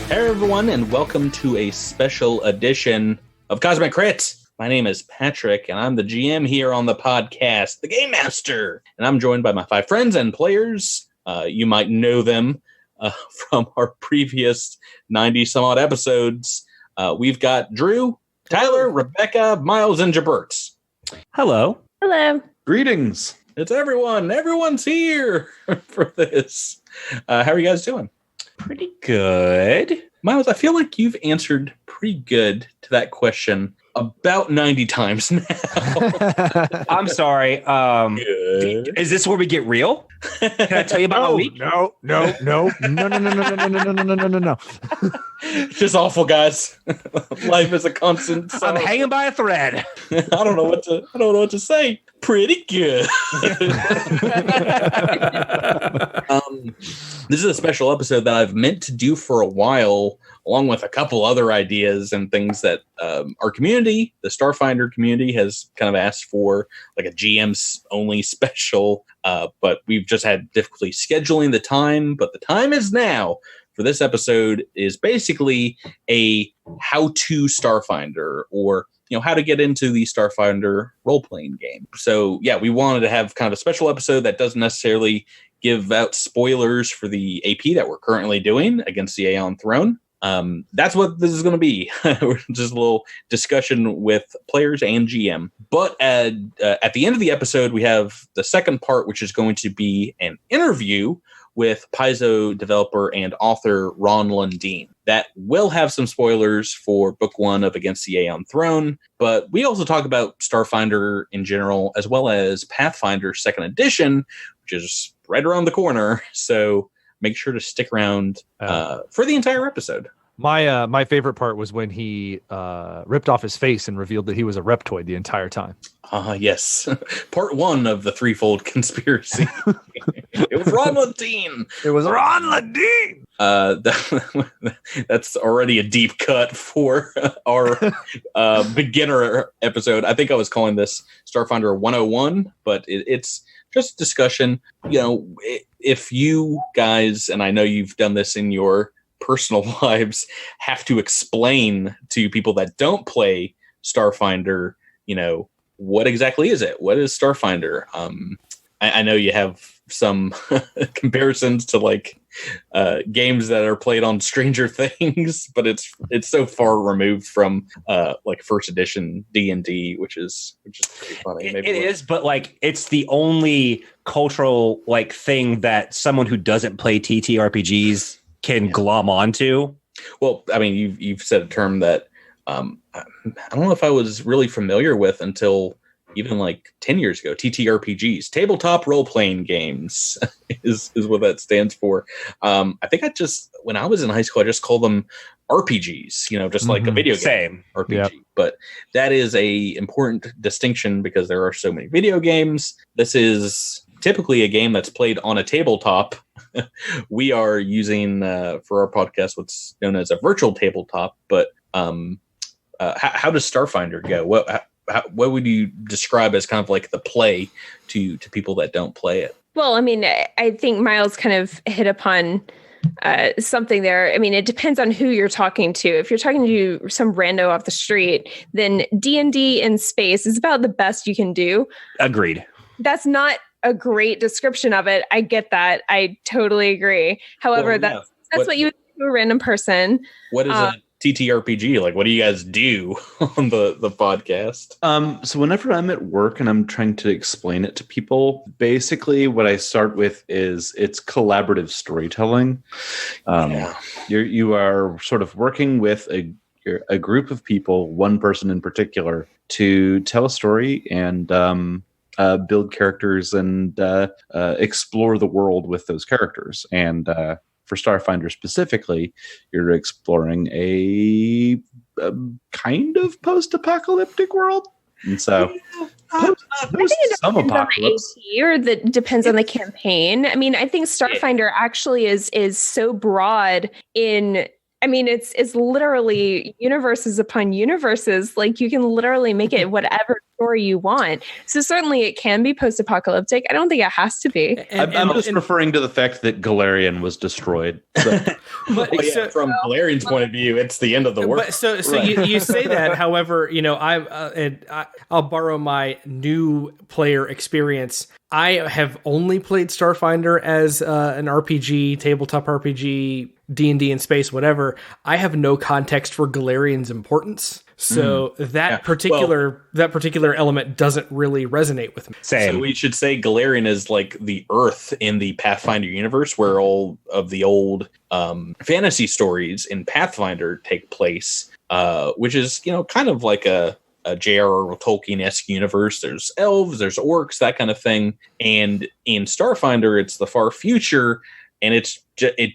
Hey everyone, and welcome to a special edition of Cosmic Crit. My name is Patrick, and I'm the GM here on the podcast, the Game Master. And I'm joined by my 5 friends and players. You might know them from our previous 90-some-odd episodes. We've got Drew, Tyler, Rebecca, Miles, and Jabert. Hello. Hello. Greetings. It's everyone. Everyone's here for this. How are you guys doing? Pretty good. Miles, I feel like you've answered pretty good to that question about 90 times now. I'm sorry. Is this where we get real? Can I tell you about my week? No. Just awful, guys. Life is a constant. I'm hanging by a thread. I don't know what to say. Pretty good. This is a special episode that I've meant to do for a while, along with a couple other ideas and things that our community, the Starfinder community, has kind of asked for, like a GM's only special. But we've just had difficulty scheduling the time. But the time is now. For this episode is basically a how-to Starfinder, or how to get into the Starfinder role-playing game. So yeah, we wanted to have kind of a special episode that doesn't necessarily give out spoilers for the AP that we're currently doing, Against the Aeon Throne. That's what this is going to be. Just a little discussion with players and GM. But at the end of the episode, we have the second part, which is going to be an interview with Paizo developer and author Ron Lundeen. That will have some spoilers for Book 1 of Against the Aeon Throne, but we also talk about Starfinder in general, as well as Pathfinder 2nd Edition, which is right around the corner, so make sure to stick around for the entire episode. My favorite part was when he ripped off his face and revealed that he was a reptoid the entire time. Yes. Part 1 of the threefold conspiracy. It was Ron Lundeen. It was Ron Lundeen. That's already a deep cut for our beginner episode. I think I was calling this Starfinder 101, but it's just discussion. If you guys, and I know you've done this in your personal lives, have to explain to people that don't play Starfinder, what exactly is it? What is Starfinder? I know you have some comparisons to games that are played on Stranger Things, but it's so far removed from first edition D&D, which is pretty funny. It is, but it's the only cultural thing that someone who doesn't play TTRPGs can glom onto. Well, I mean, you've said a term that I don't know if I was really familiar with until even 10 years ago. TTRPGs, tabletop role-playing games, is what that stands for. I think when I was in high school, I just called them RPGs, just like a video game. Same. RPG. Yep. But that is a important distinction because there are so many video games. This is typically a game that's played on a tabletop. We are using, for our podcast, what's known as a virtual tabletop. But how does Starfinder go? What would you describe as kind of the play to people that don't play it? Well, I mean, I think Miles kind of hit upon something there. I mean, it depends on who you're talking to. If you're talking to some rando off the street, then D&D in space is about the best you can do. Agreed. That's not a great description of it. I get that. I totally agree. However, that's what you would do to a random person. What is a TTRPG? What do you guys do on the podcast? So whenever I'm at work and I'm trying to explain it to people, basically what I start with is it's collaborative storytelling. You are sort of working with a group of people, one person in particular, to tell a story and build characters and explore the world with those characters. And for Starfinder specifically, you're exploring a kind of post-apocalyptic world. And so some apocalypse. Or that depends on the campaign. I mean, I think Starfinder actually is so broad in... I mean, it's literally universes upon universes. You can literally make it whatever story you want. So certainly it can be post-apocalyptic. I don't think it has to be. I'm just referring to the fact that Galarian was destroyed. So. From Galarian's point of view, it's the end of the world. So you say that. However, I'll borrow my new player experience. I have only played Starfinder as an RPG, tabletop RPG, D&D in space, whatever. I have no context for Galarian's importance. So that particular element doesn't really resonate with me. Same. So we should say Galarian is like the Earth in the Pathfinder universe, where all of the old fantasy stories in Pathfinder take place, which is kind of like a J.R.R. Tolkien-esque universe. There's elves, there's orcs, that kind of thing. And in Starfinder, it's the far future, and it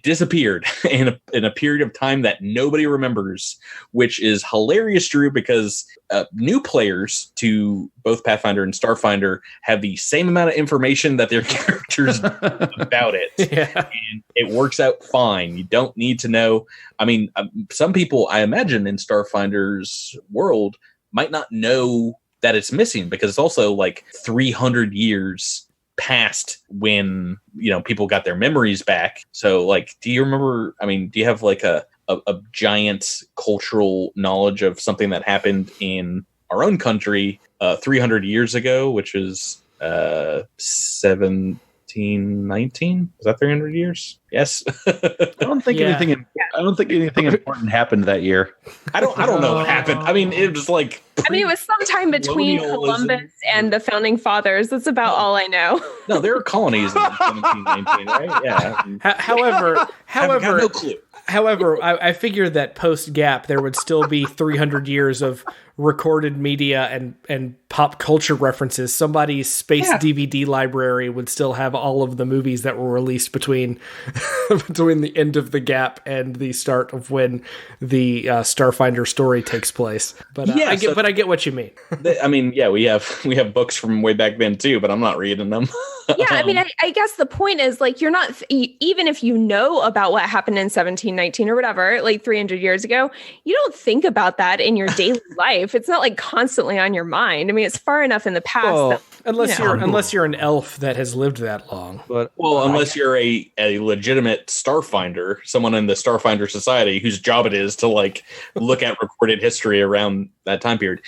disappeared in a period of time that nobody remembers, which is hilarious, Drew, because new players to both Pathfinder and Starfinder have the same amount of information that their characters about it. Yeah. And it works out fine. You don't need to know. I mean, some people, I imagine, in Starfinder's world might not know that it's missing, because it's also like 300 years past when people got their memories back. So like, do you remember, do you have like a giant cultural knowledge of something that happened in our own country 300 years ago, which is 1719? Is that 300 years? Yes. I don't think anything important happened that year. I don't know what happened. It was like it was sometime between Columbus and the founding fathers. That's about all I know. No, there were colonies in 1719, right? Yeah. However, no clue. However, I figure that post-Gap there would still be 300 years of recorded media and pop culture references. Somebody's space DVD library would still have all of the movies that were released between the end of the Gap and the start of when the Starfinder story takes place. But I get what you mean. We have books from way back then too, but I'm not reading them. Yeah, I guess the point is, like, you're not, even if you know about what happened in 1719 or whatever, like 300 years ago, you don't think about that in your daily life. It's not like constantly on your mind. It's far enough in the past. Unless you're an elf that has lived that long. Unless you're a legitimate Starfinder, someone in the Starfinder Society whose job it is to like look at recorded history around that time period.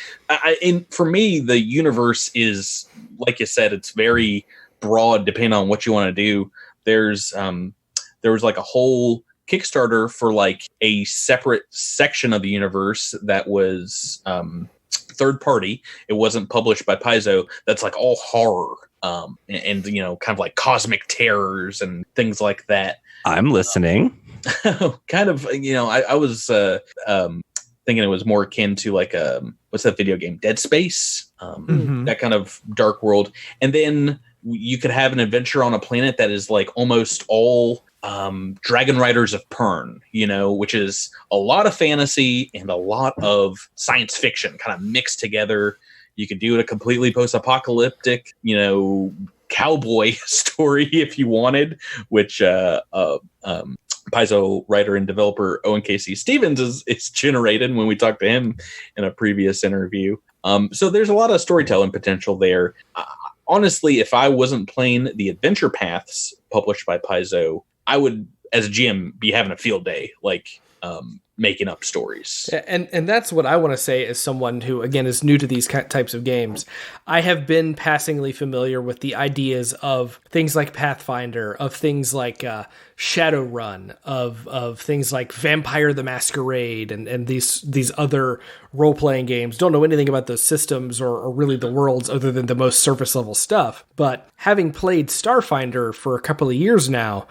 For me, the universe is, like you said, it's very broad depending on what you want to do. There was like a whole Kickstarter for like a separate section of the universe that was third party. It wasn't published by Paizo. That's like all horror and kind of like cosmic terrors and things like that. I'm listening. Kind of, I was thinking it was more akin to like what's that video game, Dead Space, that kind of dark world. And then you could have an adventure on a planet that is like almost all Dragon Riders of Pern, which is a lot of fantasy and a lot of science fiction kind of mixed together. You could do it a completely post-apocalyptic, cowboy story if you wanted, which Paizo writer and developer Owen K.C. Stevens is generated when we talked to him in a previous interview. So there's a lot of storytelling potential there. Honestly, if I wasn't playing the Adventure Paths published by Paizo, I would, as a GM, be having a field day, like making up stories. And that's what I want to say as someone who, again, is new to these types of games. I have been passingly familiar with the ideas of things like Pathfinder, of things like Shadowrun, of things like Vampire the Masquerade, and these other role-playing games. Don't know anything about those systems or really the worlds other than the most surface-level stuff. But having played Starfinder for a couple of years now,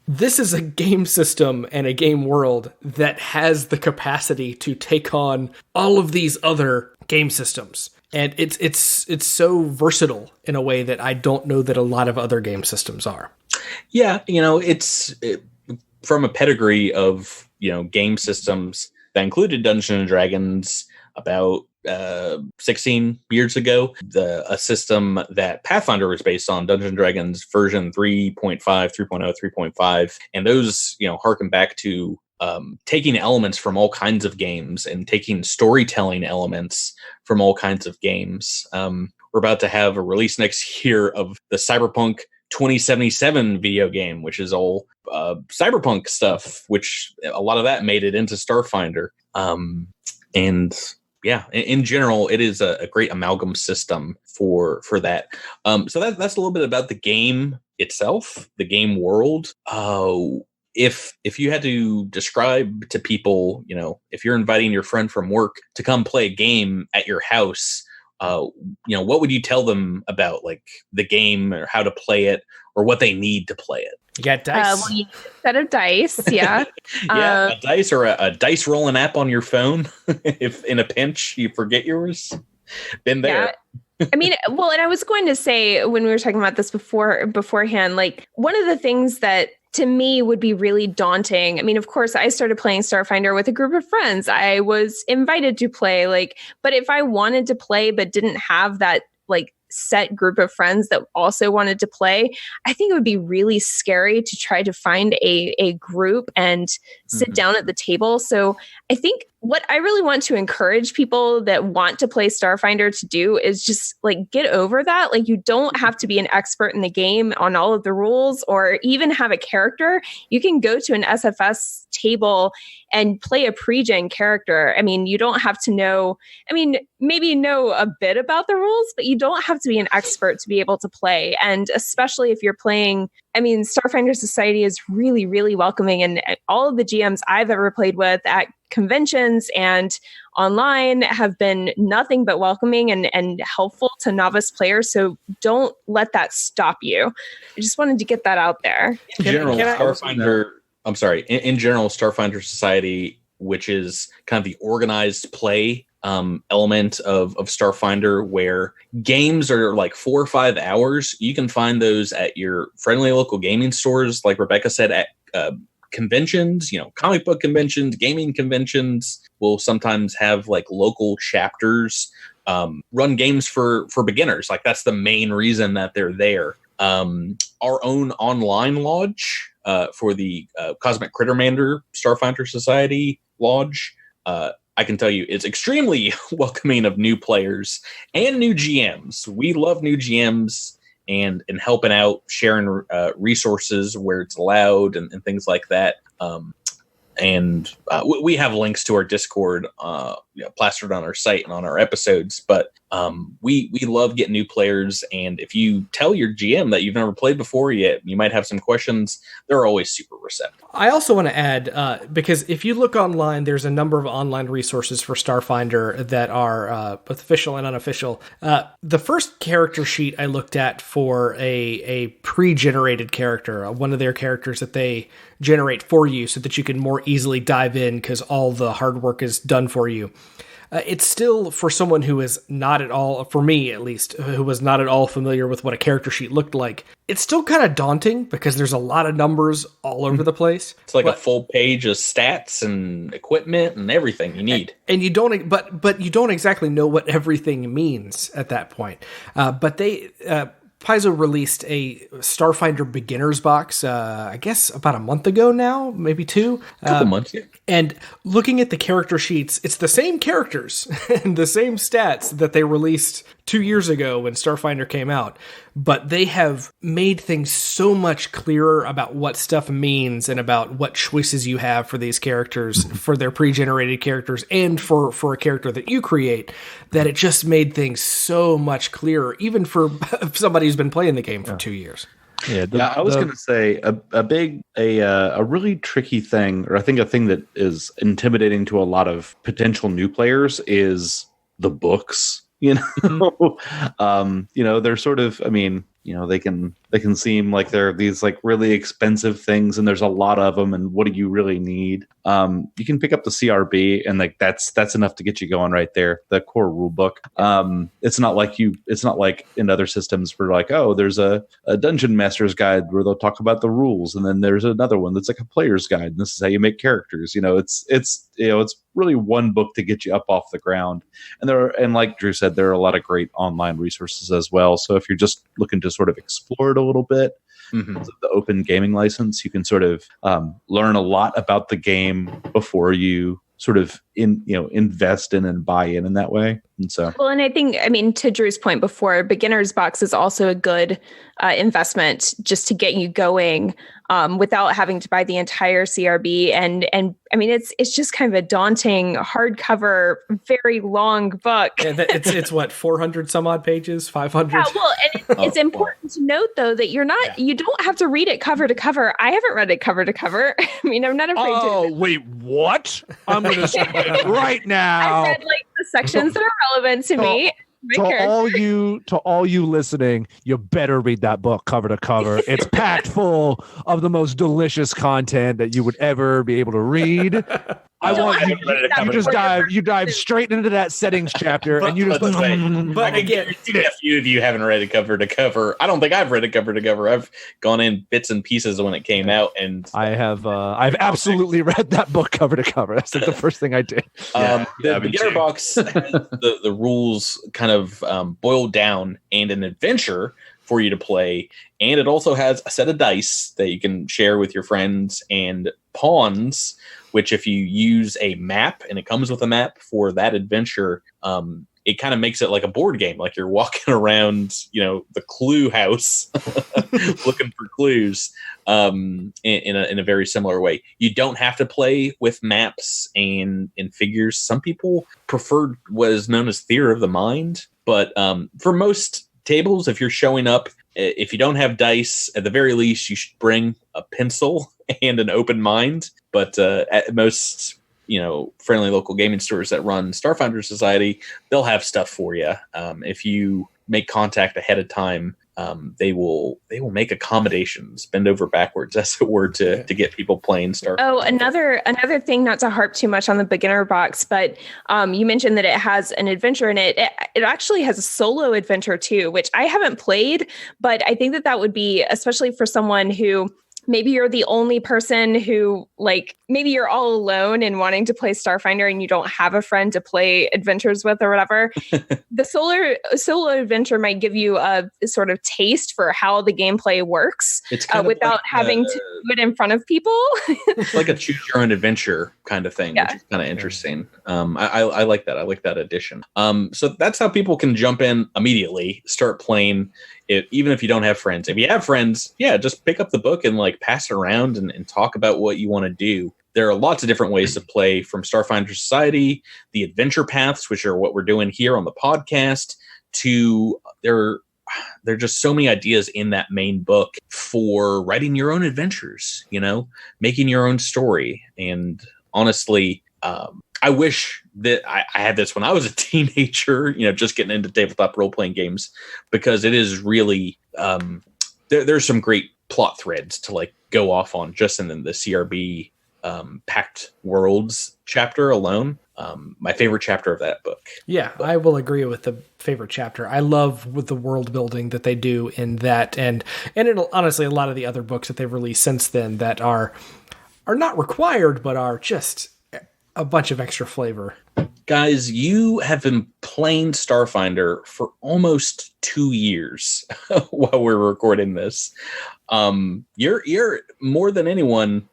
this is a game system and a game world that has the capacity to take on all of these other game systems. And it's so versatile in a way that I don't know that a lot of other game systems are. Yeah, it's from a pedigree of, game systems that included Dungeons and Dragons about 16 years ago. A system that Pathfinder was based on, Dungeons and Dragons version 3.5, 3.0, 3.5. And those, harken back to taking elements from all kinds of games and taking storytelling elements from all kinds of games. We're about to have a release next year of the Cyberpunk 2077 video game, which is all cyberpunk stuff, which a lot of that made it into Starfinder. And yeah, in general, it is a great amalgam system for that. So that's a little bit about the game itself, the game world. If you had to describe to people, you know, if you're inviting your friend from work to come play a game at your house, you know, what would you tell them about like the game or how to play it or what they need to play it? You got dice. Well, you need a set of dice, yeah. Yeah, a dice or a dice rolling app on your phone. If in a pinch you forget yours, been there. Yeah. I mean, well, and I was going to say when we were talking about this beforehand, like one of the things that to me would be really daunting. I mean, of course, I started playing Starfinder with a group of friends. I was invited to play, like, but if I wanted to play but didn't have that like set group of friends that also wanted to play, I think it would be really scary to try to find a group and sit down at the table. So I think what I really want to encourage people that want to play Starfinder to do is just like get over that. Like you don't have to be an expert in the game on all of the rules or even have a character. You can go to an SFS table and play a pre-gen character. I mean, you don't have to know, I mean, maybe know a bit about the rules, but you don't have to be an expert to be able to play. And especially if you're playing, I mean, Starfinder Society is really, really welcoming. And all of the GMs I've ever played with at conventions and online have been nothing but welcoming and helpful to novice players. So don't let that stop you. I just wanted to get that out there. In general, Starfinder Society, which is kind of the organized play element of Starfinder, where games are like 4 or 5 hours. You can find those at your friendly local gaming stores, like Rebecca said, at conventions, you know, comic book conventions, gaming conventions will sometimes have like local chapters run games for beginners. Like that's the main reason that they're there. Our own online lodge for the Cosmic Crittermander Starfinder Society lodge, I can tell you it's extremely welcoming of new players and new GMs. We love new GMs and helping out, sharing resources where it's allowed and things like that. And we have links to our Discord plastered on our site and on our episodes. But we love getting new players. And if you tell your GM that you've never played before yet, you might have some questions. They're always super receptive. I also want to add, because if you look online, there's a number of online resources for Starfinder that are both official and unofficial. The first character sheet I looked at for a pre-generated character, one of their characters that they generate for you so that you can more easily dive in because all the hard work is done for you. It's still, for someone who is not at all, for me at least, who was not at all familiar with what a character sheet looked like, it's still kind of daunting because there's a lot of numbers all over the place. It's like a full page of stats and equipment and everything you need. And you don't, but you don't exactly know what everything means at that point. But they... Paizo released a Starfinder Beginners box, I guess about a month ago now, maybe 2. A couple months, yeah. And looking at the character sheets, it's the same characters and the same stats that they released 2 years ago when Starfinder came out. But they have made things so much clearer about what stuff means and about what choices you have for these characters, for their pre-generated characters, and for a character that you create, that it just made things so much clearer, even for somebody who's been playing the game for 2 years. Yeah, I was going to say a really tricky thing, or I think a thing that is intimidating to a lot of potential new players is the books. You know, they're sort of, I mean, you know, they can seem like they're these like really expensive things, and there's a lot of them. And what do you really need? You can pick up the CRB, and like that's enough to get you going right there. The core rule book. It's not like in other systems where like, oh, there's a dungeon master's guide where they'll talk about the rules, and then there's another one that's like a player's guide, and this is how you make characters. You know, it's really one book to get you up off the ground. And like Drew said, there are a lot of great online resources as well. So if you're just looking to sort of explore it a little bit, Because of the open gaming license, you can sort of learn a lot about the game before you sort of invest in and buy in that way. And so, well, and I think, I mean, to Drew's point before, beginner's box is also a good investment just to get you going without having to buy the entire CRB. And I mean, it's just kind of a daunting hardcover, very long book. Yeah, it's what, 400 some odd pages, 500. Yeah, well, and it's important to note though that you don't have to read it cover to cover. I haven't read it cover to cover. I mean, I'm not afraid to. Oh, wait, what? I'm going to say it right now. I read like the sections that are relevant to me. To all you listening, you better read that book cover to cover. It's packed full of the most delicious content that you would ever be able to read. I want you dive straight into that settings chapter, and you just. But again, a few of you haven't read it cover to cover. I don't think I've read it cover to cover. I've gone in bits and pieces when it came out, and I have. I've absolutely read that book cover to cover. That's like the first thing I did. The beginner box has the rules kind of boiled down and an adventure for you to play, and it also has a set of dice that you can share with your friends and pawns, which if you use a map, and it comes with a map for that adventure, it kind of makes it like a board game, like you're walking around, the clue house looking for clues in a very similar way. You don't have to play with maps and figures. Some people prefer what is known as theater of the mind, but for most tables, if you're showing up, if you don't have dice, at the very least, you should bring a pencil and an open mind. But at most, friendly local gaming stores that run Starfinder Society, they'll have stuff for you. If you make contact ahead of time, they will make accommodations, bend over backwards, as it were, to get people playing Starfinder. Oh, another thing, not to harp too much on the beginner box, but you mentioned that it has an adventure in it. It actually has a solo adventure too, which I haven't played, but I think that would be, especially for someone who maybe you're the only person who, like, maybe you're all alone and wanting to play Starfinder and you don't have a friend to play adventures with or whatever. The solo adventure might give you a sort of taste for how the gameplay works without having to do it in front of people. It's like a choose your own adventure kind of thing, which is kind of interesting. I like that. I like that addition. So that's how people can jump in immediately, start playing. Even if you don't have friends. If you have friends, just pick up the book and like pass it around and talk about what you want to do. There are lots of different ways to play, from Starfinder Society, the adventure paths, which are what we're doing here on the podcast, to there are just so many ideas in that main book for writing your own adventures, making your own story. And honestly, I wish that I had this when I was a teenager, just getting into tabletop role-playing games, because it is really, there's some great plot threads to like go off on just in the CRB Packed Worlds chapter alone. My favorite chapter of that book. Yeah, I will agree with the favorite chapter. I love with the world building that they do in that, and honestly, a lot of the other books that they've released since then that are not required, but are just a bunch of extra flavor. Guys, you have been playing Starfinder for almost 2 years while we're recording this. You're more than anyone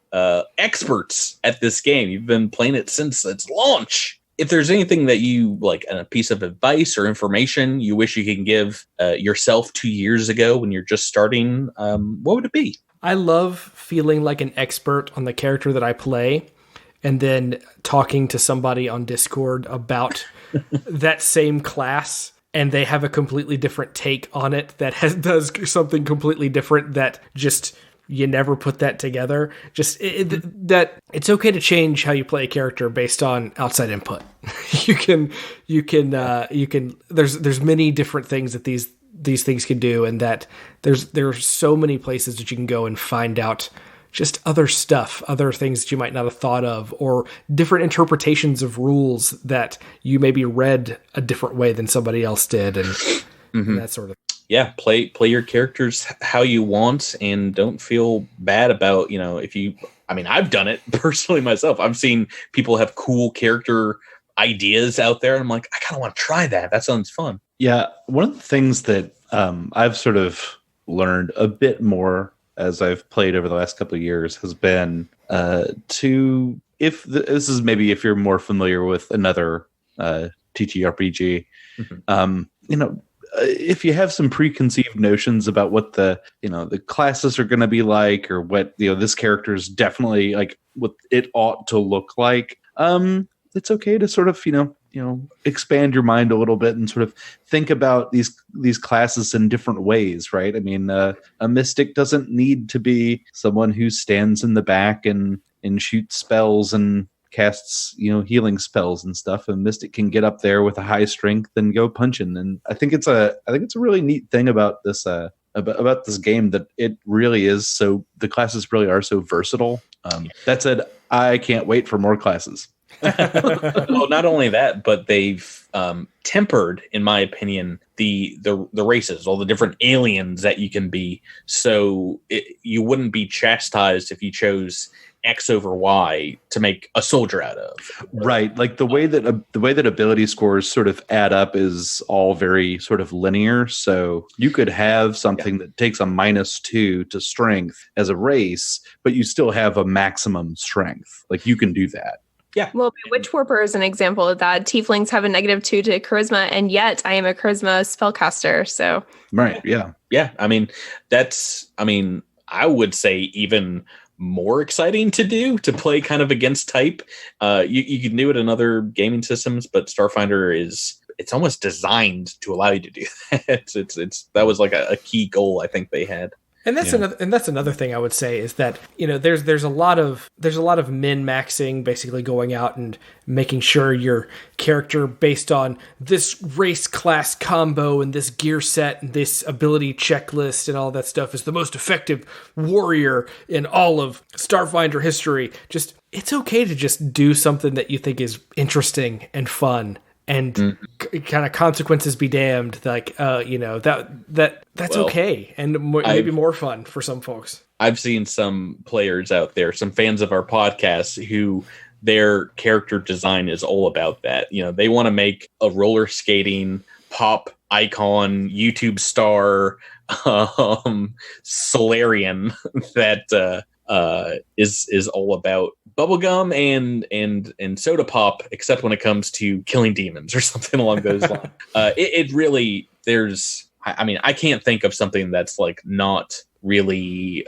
experts at this game. You've been playing it since its launch. If there's anything that you like, a piece of advice or information you wish you could give yourself 2 years ago when you're just starting, what would it be? I love feeling like an expert on the character that I play, and then talking to somebody on Discord about that same class, and they have a completely different take on it that does something completely different that just you never put that together. Just that it's okay to change how you play a character based on outside input. you can there's many different things that these things can do, and that there are so many places that you can go and find out just other stuff, other things that you might not have thought of, or different interpretations of rules that you maybe read a different way than somebody else did, and that sort of thing. Yeah, play your characters how you want, and don't feel bad about, if you, I've done it personally myself. I've seen people have cool character ideas out there, and I'm like, I kind of want to try that. That sounds fun. Yeah, one of the things that I've sort of learned a bit more as I've played over the last couple of years has been this is maybe if you're more familiar with another TTRPG, if you have some preconceived notions about what the classes are going to be like, or what this character is definitely like what it ought to look like, it's okay to sort of expand your mind a little bit and sort of think about these classes in different ways, right? I mean, a mystic doesn't need to be someone who stands in the back and shoots spells and casts healing spells and stuff. A mystic can get up there with a high strength and go punching. And I think it's a really neat thing about this about this game, that it really is so, the classes really are so versatile. That said, I can't wait for more classes. Well, not only that, but they've tempered, in my opinion, the races, all the different aliens that you can be. So you wouldn't be chastised if you chose X over Y to make a soldier out of. Right. Like the way that ability scores sort of add up is all very sort of linear. So you could have something that takes a -2 to strength as a race, but you still have a maximum strength. Like you can do that. Yeah. Well, Witchwarper is an example of that. Tieflings have a -2 to charisma, and yet I am a charisma spellcaster. So right. Yeah. Yeah. I mean, I would say even more exciting to play kind of against type. You can do it in other gaming systems, but Starfinder it's almost designed to allow you to do that. That was like a key goal I think they had. And that's another thing I would say is that there's a lot of min-maxing, basically going out and making sure your character based on this race class combo and this gear set and this ability checklist and all that stuff is the most effective warrior in all of Starfinder history. It's okay to just do something that you think is interesting and fun. And kind of consequences be damned, like that's okay, and maybe more fun for some folks. I've seen some players out there, some fans of our podcast, who their character design is all about that. They want to make a roller skating pop icon, YouTube star, Solarian that is all about bubblegum and soda pop, except when it comes to killing demons or something along those lines. It really, I can't think of something that's like not really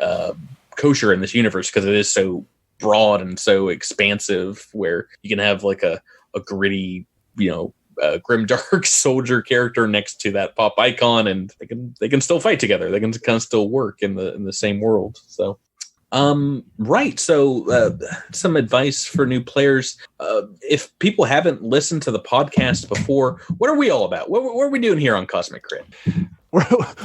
kosher in this universe, because it is so broad and so expansive, where you can have like a gritty, grimdark soldier character next to that pop icon, and they can still fight together. They can kind of still work in the same world. So right. So some advice for new players. If people haven't listened to the podcast before, what are we all about? What are we doing here on Cosmic Crit?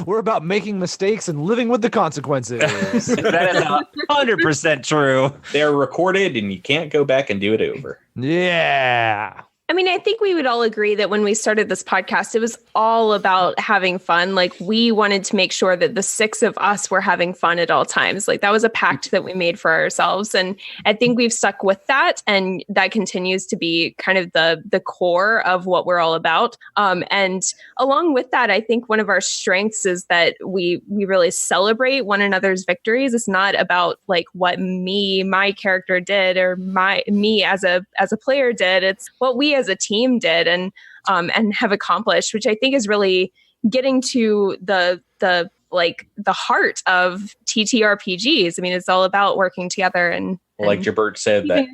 We're about making mistakes and living with the consequences. That is 100% true. They're recorded and you can't go back and do it over. Yeah. I mean, I think we would all agree that when we started this podcast, it was all about having fun. Like, we wanted to make sure that the 6 of us were having fun at all times. Like, that was a pact that we made for ourselves. And I think we've stuck with that. And that continues to be kind of the core of what we're all about. And along with that, I think one of our strengths is that we really celebrate one another's victories. It's not about like what my character did, or me as a player did. It's what we as a team did and have accomplished, which I think is really getting to the heart of TTRPGs. I mean, it's all about working together and like Jabert said, that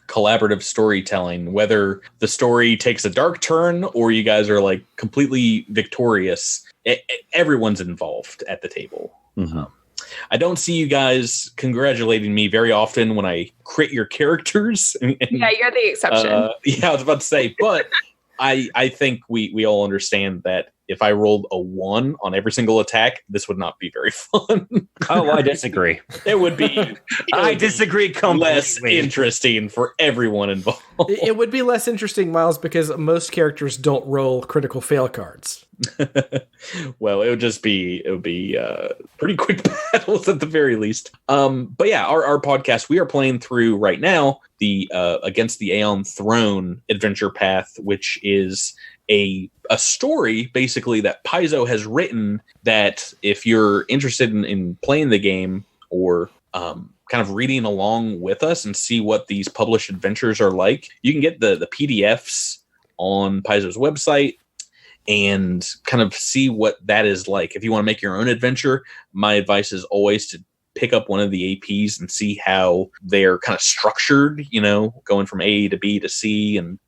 collaborative storytelling, whether the story takes a dark turn or you guys are like completely victorious, everyone's involved at the table. Mm-hmm. I don't see you guys congratulating me very often when I crit your characters. Yeah, you're the exception. I was about to say, but I think we all understand that if I rolled a 1 on every single attack, this would not be very fun. Oh, I disagree. It would be. I disagree completely. Less interesting for everyone involved. It would be less interesting, Miles, because most characters don't roll critical fail cards. Well, it would be pretty quick battles at the very least. But yeah, our podcast, we are playing through right now the Against the Aeon Throne adventure path, which is a story basically that Paizo has written, that if you're interested in playing the game, or kind of reading along with us and see what these published adventures are like, you can get the PDFs on Paizo's website and kind of see what that is like. If you want to make your own adventure, my advice is always to pick up one of the APs and see how they're kind of structured, going from A to B to C. And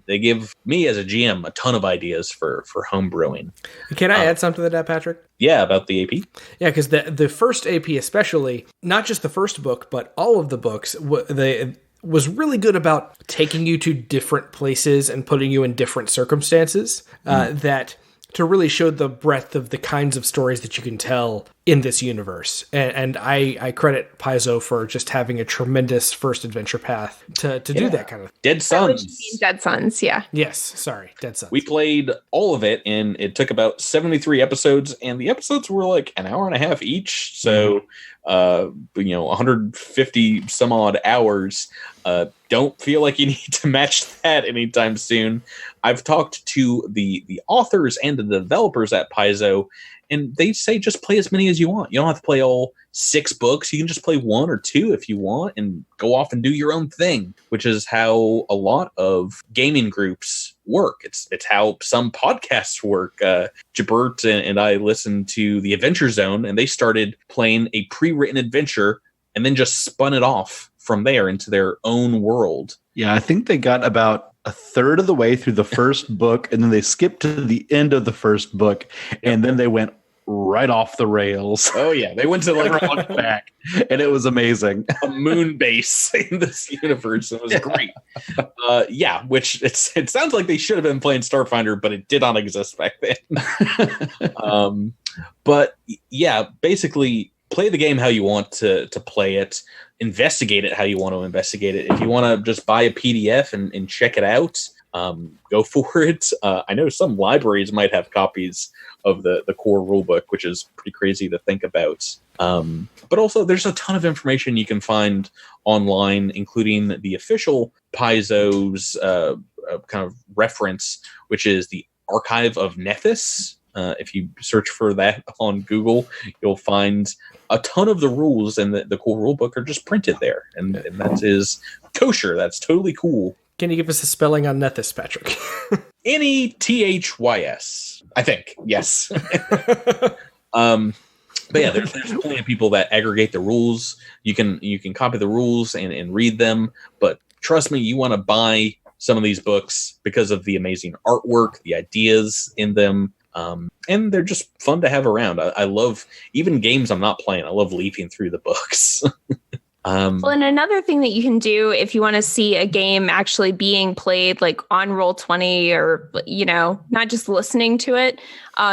they give me as a GM a ton of ideas for home brewing. Can I add something to that, Patrick? Yeah, about the AP? Yeah, because the first AP especially, not just the first book, but all of the books, was really good about taking you to different places and putting you in different circumstances that to really show the breadth of the kinds of stories that you can tell in this universe. And I credit Paizo for just having a tremendous first adventure path to do that kind of thing. Dead Suns. Dead Suns, yeah. Yes, sorry, Dead Suns. We played all of it, and it took about 73 episodes, and the episodes were like an hour and a half each. So, 150 some odd hours. Don't feel like you need to match that anytime soon. I've talked to the authors and the developers at Paizo, and they say just play as many as you want. You don't have to play all 6 books. You can just play 1 or 2 if you want and go off and do your own thing, which is how a lot of gaming groups work. It's how some podcasts work. Jabert and I listened to the Adventure Zone, and they started playing a pre-written adventure and then just spun it off from there into their own world. Yeah, I think they got about a third of the way through the first book, and then they skipped to the end of the first book, and then they went right off the rails. Oh yeah, they went to like back, and it was amazing. A moon base in this universe. It was great. Which it sounds like they should have been playing Starfinder, but it did not exist back then. But yeah, basically play the game how you want to play it. Investigate it how you want to investigate it. If you want to just buy a PDF and check it out, go for it. I know some libraries might have copies of the core rulebook, which is pretty crazy to think about. But also, there's a ton of information you can find online, including the official Paizo's kind of reference, which is the Archive of Nethys. If you search for that on Google, you'll find a ton of the rules, and the core rulebook are just printed there. And that is kosher. That's totally cool. Can you give us a spelling on Nethys, Patrick? Nethys, I think. Yes. But yeah, there's plenty of people that aggregate the rules. You can copy the rules and read them. But trust me, you want to buy some of these books because of the amazing artwork, the ideas in them. And they're just fun to have around. I love, even games I'm not playing, I love leafing through the books. Well, and another thing that you can do if you want to see a game actually being played like on Roll20 or, not just listening to it,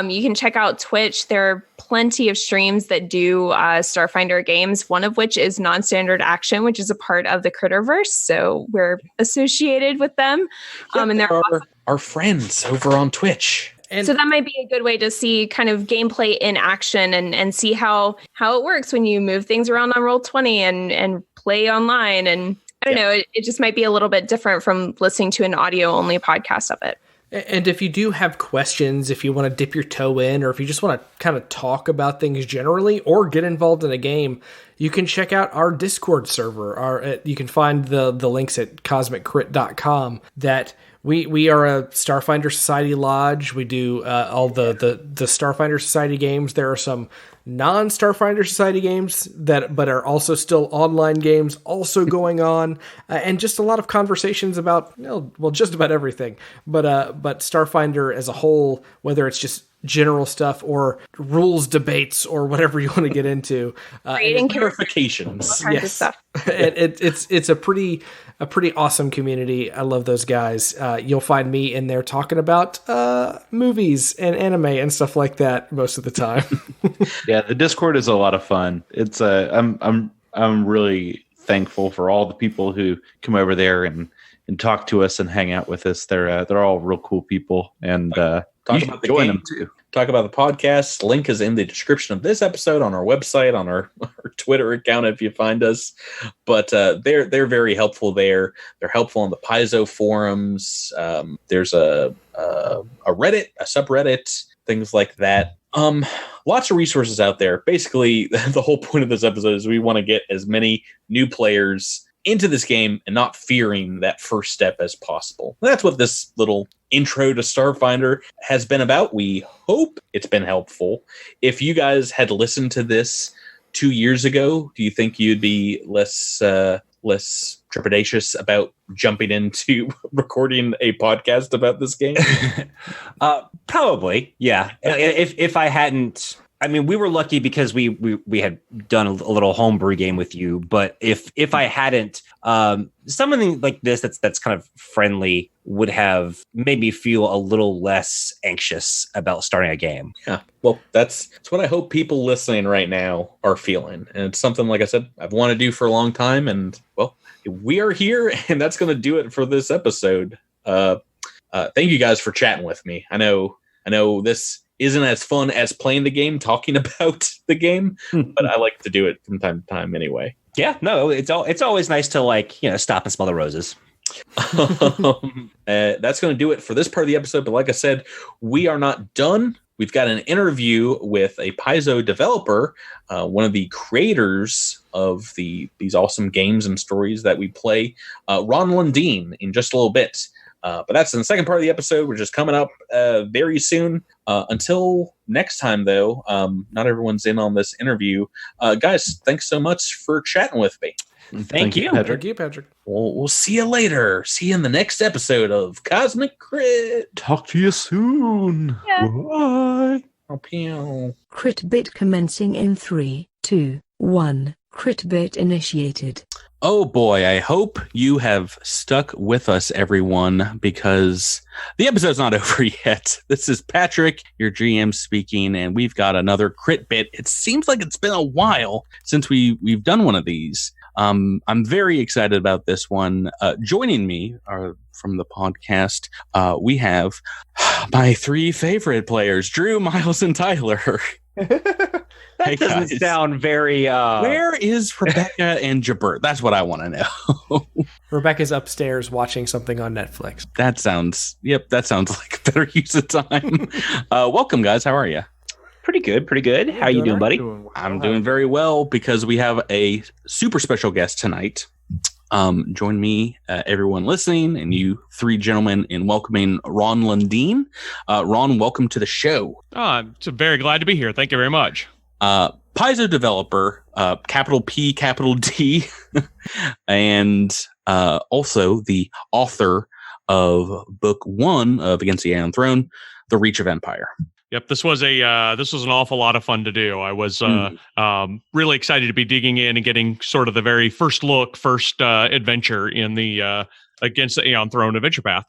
you can check out Twitch. There are plenty of streams that do Starfinder games, one of which is Non-Standard Action, which is a part of the Critterverse. So we're associated with them. And they're our friends over on Twitch. So that might be a good way to see kind of gameplay in action and see how it works when you move things around on Roll20 and play online. And I don't know, it just might be a little bit different from listening to an audio-only podcast of it. And if you do have questions, if you want to dip your toe in, or if you just want to kind of talk about things generally or get involved in a game, you can check out our Discord server. You can find the links at cosmiccrit.com that we are a Starfinder Society lodge. We do all the Starfinder Society games. There are some non-Starfinder Society games but are also still online games also going on, and just a lot of conversations about just about everything. But Starfinder as a whole, whether it's just general stuff or rules debates or whatever you want to get into, creating clarifications. Yes, stuff. It's a pretty awesome community. I love those guys. You'll find me in there talking about movies and anime and stuff like that most of the time. Yeah, the Discord is a lot of fun. It's I'm really thankful for all the people who come over there and talk to us and hang out with us. They're all real cool people, and Talk about the game. Them too. Talk about the podcast. Link is in the description of this episode, on our website, on our Twitter account if you find us. But they're very helpful there. They're helpful on the Paizo forums. There's a Reddit, a subreddit, things like that. Lots of resources out there. Basically, the whole point of this episode is we want to get as many new players into this game and not fearing that first step as possible. And that's what this little intro to Starfinder has been about. We hope it's been helpful. If you guys had listened to this 2 years ago, do you think you'd be less trepidatious about jumping into recording a podcast about this game? Probably, yeah. If I hadn't, I mean, we were lucky because we had done a little homebrew game with you. But if I hadn't, something like this that's kind of friendly would have made me feel a little less anxious about starting a game. Yeah, well, that's what I hope people listening right now are feeling, and it's something, like I said, I've wanted to do for a long time, and well, we are here, and that's going to do it for this episode. Thank you guys for chatting with me. I know this isn't as fun as playing the game, talking about the game, but I like to do it from time to time anyway. Yeah, no, it's always nice to stop and smell the roses. That's going to do it for this part of the episode. But like I said, we are not done. We've got an interview with a Paizo developer, one of the creators of these awesome games and stories that we play, Ron Lundeen, in just a little bit. But that's in the second part of the episode, which is coming up very soon. Until next time, though, not everyone's in on this interview. Guys, thanks so much for chatting with me. Thank you, Patrick. Thank you, Patrick. We'll see you later. See you in the next episode of Cosmic Crit. Talk to you soon. Yeah. Bye. Oh, pew. Crit bit commencing in 3, 2, 1. Crit bit initiated. Oh boy, I hope you have stuck with us, everyone, because the episode's not over yet. This is Patrick, your GM, speaking, and we've got another crit bit. It seems like it's been a while since we've done one of these. I'm very excited about this one. Joining me from the podcast, we have my 3 favorite players, Drew, Miles, and Tyler. That doesn't sound very... Where is Rebecca and Jabert? That's what I want to know. Rebecca's upstairs watching something on Netflix. That sounds like a better use of time. Welcome, guys. How are you? Pretty good. How you doing, buddy? I'm doing very well because we have a super special guest tonight. Join me, everyone listening, and you 3 gentlemen in welcoming Ron Lundeen. Ron, welcome to the show. I'm very glad to be here. Thank you very much. Paizo developer, capital P, capital D, and also the author of book 1 of Against the Aeon Throne, The Reach of Empire. Yep, this was an awful lot of fun to do. I was really excited to be digging in and getting sort of the very first adventure in the Against the Aeon Throne adventure path.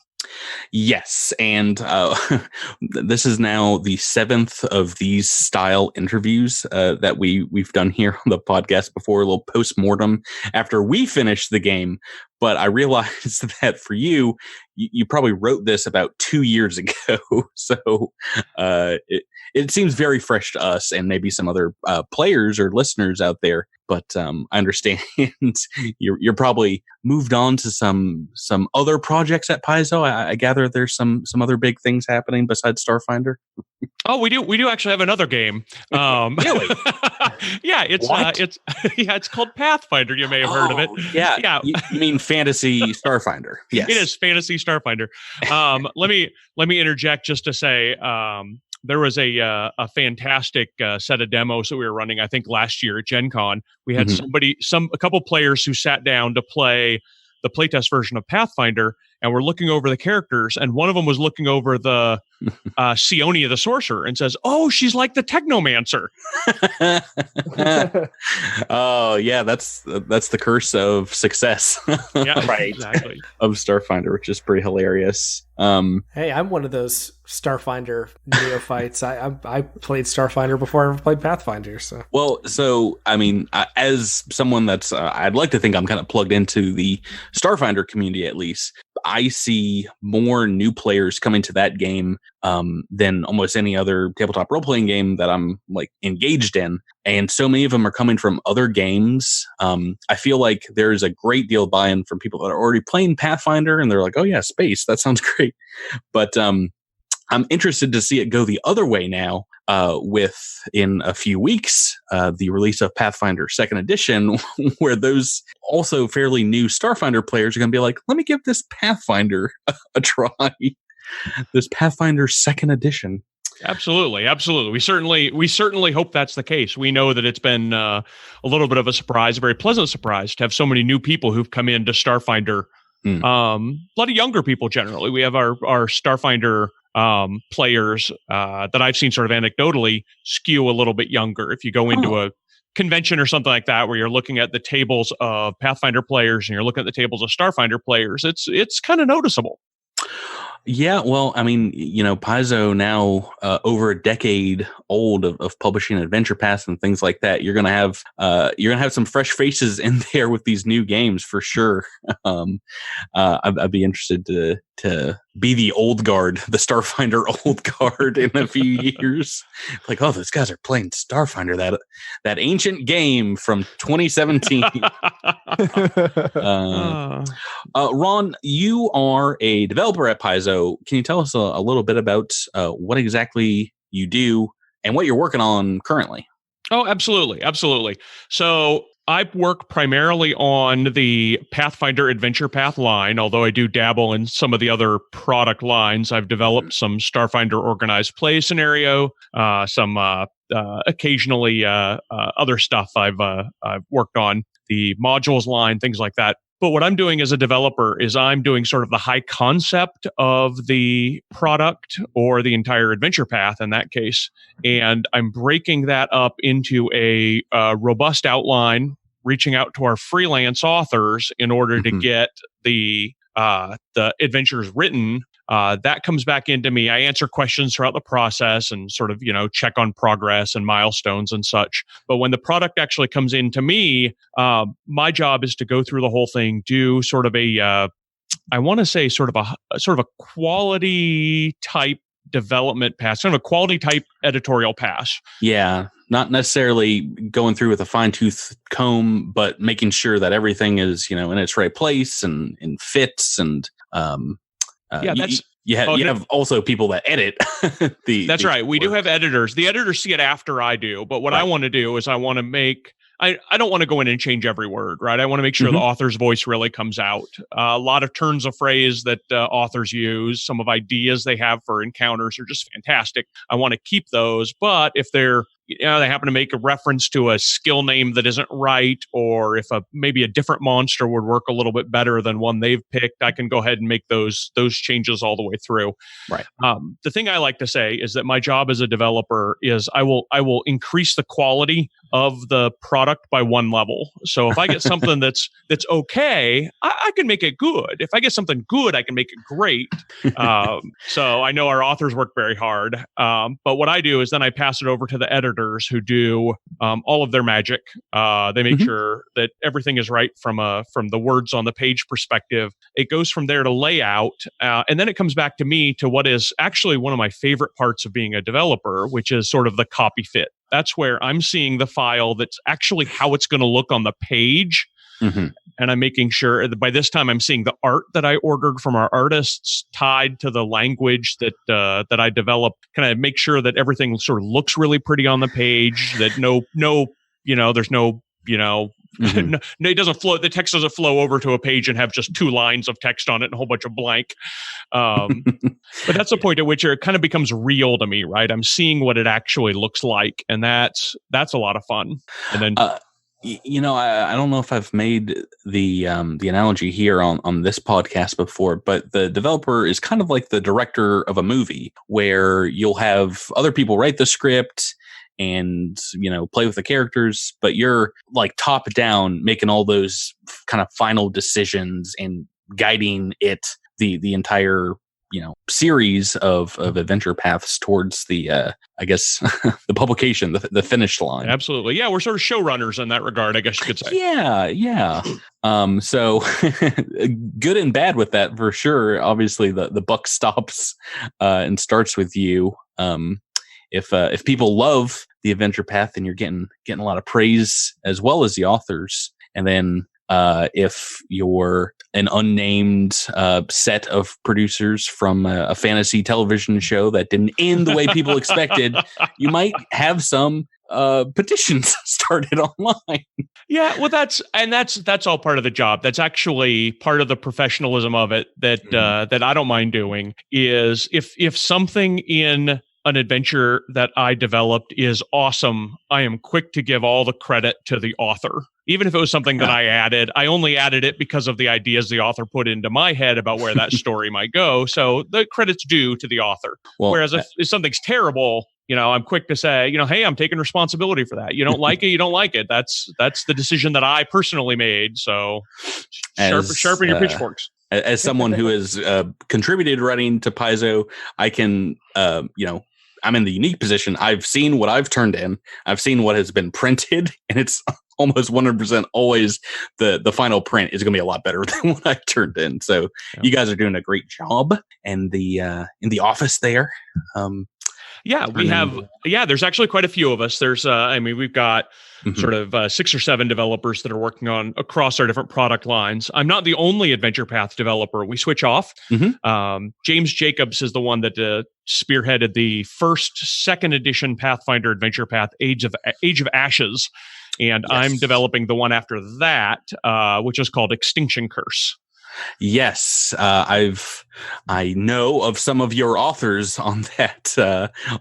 Yes, and this is now the 7th of these style interviews that we've done here on the podcast before, a little post-mortem after we finished the game. But I realized that for you probably wrote this about 2 years ago, so it seems very fresh to us and maybe some other players or listeners out there. But I understand you're probably moved on to some other projects at Paizo. I gather there's some other big things happening besides Starfinder. Oh, we do actually have another game. Really? Yeah, it's called Pathfinder. You may have heard of it. Yeah. You mean Fantasy Starfinder? Yes, it is Fantasy Starfinder. Let me interject just to say. There was a fantastic set of demos that we were running, I think, last year at Gen Con. We had a couple players who sat down to play the playtest version of Pathfinder, and we're looking over the characters, and one of them was looking over the Sionia the Sorcerer and says, "Oh, she's like the Technomancer." Oh, yeah, that's the curse of success. Yeah, right. Exactly. Of Starfinder, which is pretty hilarious. Hey, I'm one of those Starfinder neophytes. I played Starfinder before I ever played Pathfinder. So I mean, as someone that's I'd like to think I'm kind of plugged into the Starfinder community at least. I see more new players coming to that game than almost any other tabletop role-playing game that I'm like engaged in. And so many of them are coming from other games. I feel like there's a great deal of buy-in from people that are already playing Pathfinder, and they're like, oh yeah, space, that sounds great. But I'm interested to see it go the other way now, with in a few weeks the release of Pathfinder 2nd Edition, where those also fairly new Starfinder players are going to be like, let me give this Pathfinder a try. This Pathfinder 2nd Edition. Absolutely. We certainly hope that's the case. We know that it's been a little bit of a surprise, a very pleasant surprise to have so many new people who've come into Starfinder. A lot of younger people generally. We have our Starfinder players that I've seen sort of anecdotally skew a little bit younger. If you go into a convention or something like that, where you're looking at the tables of Pathfinder players and you're looking at the tables of Starfinder players, it's kind of noticeable. Yeah, well, I mean, Paizo now over a decade old of publishing Adventure Paths and things like that. You're gonna have some fresh faces in there with these new games for sure. I'd be interested to be the old guard, the Starfinder old guard in a few years. Like, oh, those guys are playing Starfinder, that ancient game from 2017. Ron, you are a developer at Paizo. Can you tell us a little bit about what exactly you do and what you're working on currently? Oh, absolutely. So I work primarily on the Pathfinder Adventure Path line, although I do dabble in some of the other product lines. I've developed some Starfinder organized play scenario, some occasionally other stuff I've worked on, the modules line, things like that. But what I'm doing as a developer is I'm doing sort of the high concept of the product or the entire adventure path in that case. And I'm breaking that up into a robust outline, reaching out to our freelance authors in order to get the adventures written. That comes back into me. I answer questions throughout the process and sort of, check on progress and milestones and such. But when the product actually comes into me, my job is to go through the whole thing, do sort of a quality type development pass, kind of a quality type editorial pass. Yeah. Not necessarily going through with a fine-tooth comb, but making sure that everything is, in its right place and fits and, you have also people that edit. That's right. We do have editors. The editors see it after I do, but what I want to do is I want to make. I don't want to go in and change every word, right? I want to make sure the author's voice really comes out. A lot of turns of phrase that authors use, some of ideas they have for encounters are just fantastic. I want to keep those, but if they're they happen to make a reference to a skill name that isn't right, or if maybe a different monster would work a little bit better than one they've picked, I can go ahead and make those changes all the way through. Right. The thing I like to say is that my job as a developer is I will increase the quality of the product by one level. So if I get something that's okay, I can make it good. If I get something good, I can make it great. So I know our authors work very hard. But what I do is then I pass it over to the editors who do all of their magic. They make sure that everything is right from the words on the page perspective. It goes from there to layout, and then it comes back to me to what is actually one of my favorite parts of being a developer, which is sort of the copy fit. That's where I'm seeing the file that's actually how it's going to look on the page. And I'm making sure that by this time I'm seeing the art that I ordered from our artists tied to the language that I developed. Can I make sure that everything sort of looks really pretty on the page? That there's no, it doesn't flow. The text doesn't flow over to a page and have just 2 lines of text on it and a whole bunch of blank. But that's the point at which it kind of becomes real to me, right? I'm seeing what it actually looks like, and that's a lot of fun. And then. I don't know if I've made the analogy here on this podcast before, but the developer is kind of like the director of a movie, where you'll have other people write the script and play with the characters, but you're like top down making all those kind of final decisions and guiding the entire series of adventure paths towards the the publication, the finish line. Absolutely. Yeah, we're sort of showrunners in that regard, I guess you could say. Yeah. So good and bad with that for sure. Obviously the buck stops and starts with you. If people love the adventure path, then you're getting a lot of praise as well as the authors. And then if you're an unnamed set of producers from a fantasy television show that didn't end the way people expected, you might have some petitions started online. Yeah, well, that's all part of the job. That's actually part of the professionalism of it that that I don't mind doing. Is if something in an adventure that I developed is awesome, I am quick to give all the credit to the author. Even if it was something that I added, I only added it because of the ideas the author put into my head about where that story might go. So the credit's due to the author. Well, whereas if something's terrible, I'm quick to say, hey, I'm taking responsibility for that. You don't like it, you don't like it. That's the decision that I personally made. So sharpen your pitchforks. As someone who has contributed writing to Paizo, I can, I'm in the unique position. I've seen what I've turned in. I've seen what has been printed, and it's almost 100% always the final print is going to be a lot better than what I turned in. So you guys are doing a great job, and in the office there. There's actually quite a few of us. There's, we've got sort of 6 or 7 developers that are working on across our different product lines. I'm not the only Adventure Path developer. We switch off. James Jacobs is the one that spearheaded the second edition Pathfinder Adventure Path, Age of Ashes. And I'm developing the one after that, which is called Extinction Curse. Yes, I know of some of your authors on that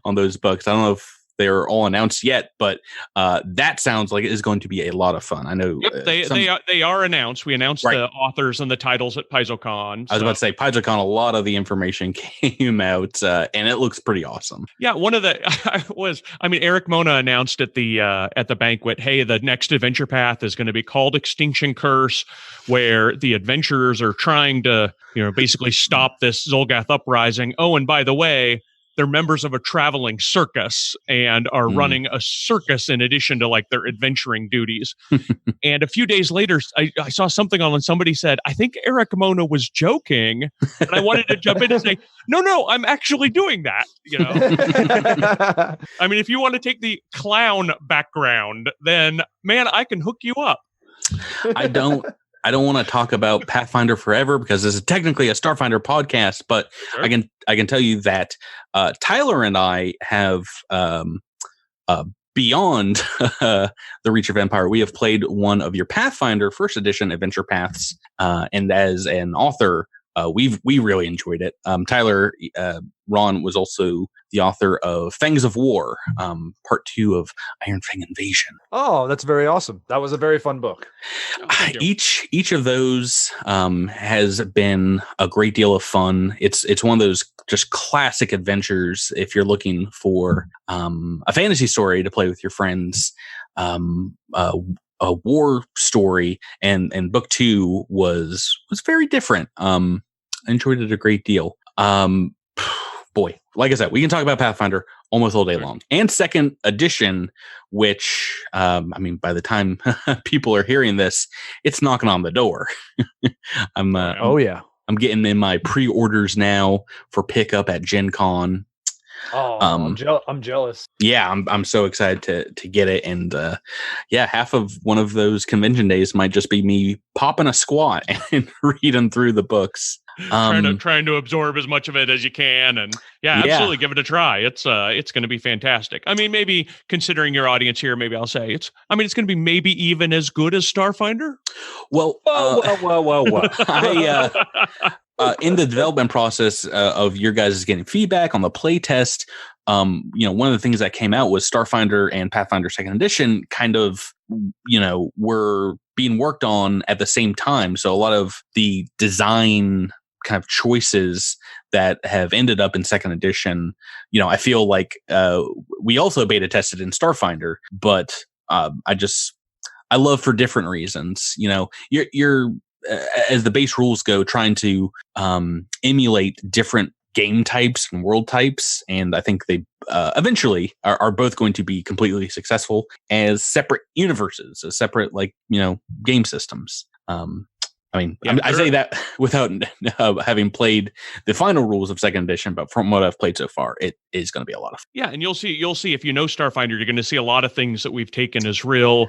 on those books. I don't know if they're all announced yet, but that sounds like it is going to be a lot of fun. I know they are announced. We announced the authors and the titles at PaizoCon. I was about to say PaizoCon. A lot of the information came out, and it looks pretty awesome. Yeah, one of the Eric Mona announced at the banquet, hey, the next Adventure Path is going to be called Extinction Curse, where the adventurers are trying to basically stop this Zolgath uprising. Oh, and by the way, they're members of a traveling circus and are running a circus in addition to like their adventuring duties. And a few days later, I saw something on when somebody said, I think Eric Mona was joking. And I wanted to jump in and say, no, I'm actually doing that. If you want to take the clown background, then man, I can hook you up. I don't want to talk about Pathfinder forever because this is technically a Starfinder podcast, but sure. I can tell you that Tyler and I have beyond the Reach of Empire. We have played one of your Pathfinder First Edition Adventure Paths, and as an author, we really enjoyed it. Tyler, Ron was also the author of Fangs of War, Part 2 of Iron Fang Invasion. Oh, that's very awesome. That was a very fun book. Each of those has been a great deal of fun. It's one of those just classic adventures if you're looking for a fantasy story to play with your friends. A war story, and book 2 was very different. I enjoyed it a great deal. Boy, like I said, we can talk about Pathfinder almost all day long. And second edition, which by the time people are hearing this, it's knocking on the door. I'm getting in my pre-orders now for pickup at Gen Con. Oh, I'm jealous. Yeah, I'm so excited to get it, and half of one of those convention days might just be me popping a squat and reading through the books, trying to absorb as much of it as you can, and absolutely give it a try. It's going to be fantastic. Maybe considering your audience here, maybe I'll say it's going to be maybe even as good as Starfinder. Well, whoa. In the development process of your guys getting feedback on the play test, one of the things that came out was Starfinder and Pathfinder Second Edition kind of, were being worked on at the same time. So a lot of the design kind of choices that have ended up in Second Edition, I feel like we also beta tested in Starfinder, but I love for different reasons. You're as the base rules go, trying to emulate different game types and world types, and I think they eventually are both going to be completely successful as separate universes, as separate game systems. I mean, Yeah, I say that without having played the final rules of second edition, but from what I've played so far, it is going to be a lot of fun. Yeah, and you'll see if you know Starfinder, you're going to see a lot of things that we've taken as real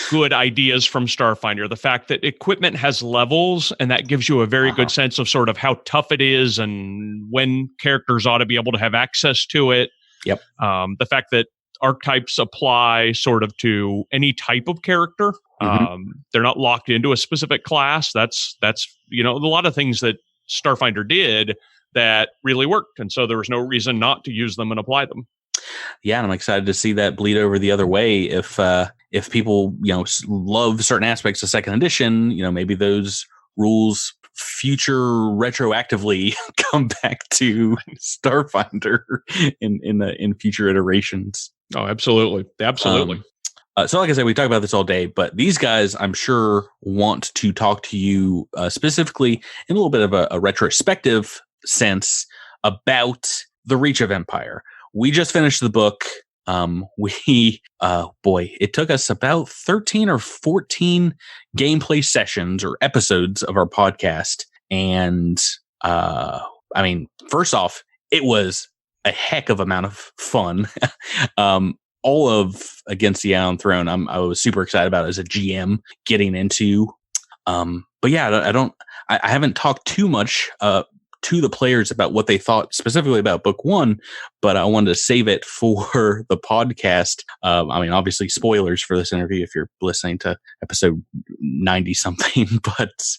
good ideas from Starfinder. The fact that equipment has levels, and that gives you a very good sense of sort of how tough it is and when characters ought to be able to have access to it. Yep. The fact that archetypes apply sort of to any type of character. They're not locked into a specific class. That's a lot of things that Starfinder did that really worked, and so there was no reason not to use them and apply them. Yeah, and I'm excited to see that bleed over the other way. If people love certain aspects of second edition, maybe those rules future retroactively come back to Starfinder in future iterations. Oh, absolutely. So like I said, we talk about this all day, but these guys, I'm sure, want to talk to you specifically in a little bit of a retrospective sense about the Reach of Empire. We just finished the book. It took us about 13 or 14 gameplay sessions or episodes of our podcast. And first off, it was a heck of amount of fun. All of Against the Aeon Throne, I was super excited about as a GM getting into. But yeah, I haven't talked too much to the players about what they thought specifically about book one, but I wanted to save it for the podcast. Obviously spoilers for this interview if you're listening to episode 90 something, but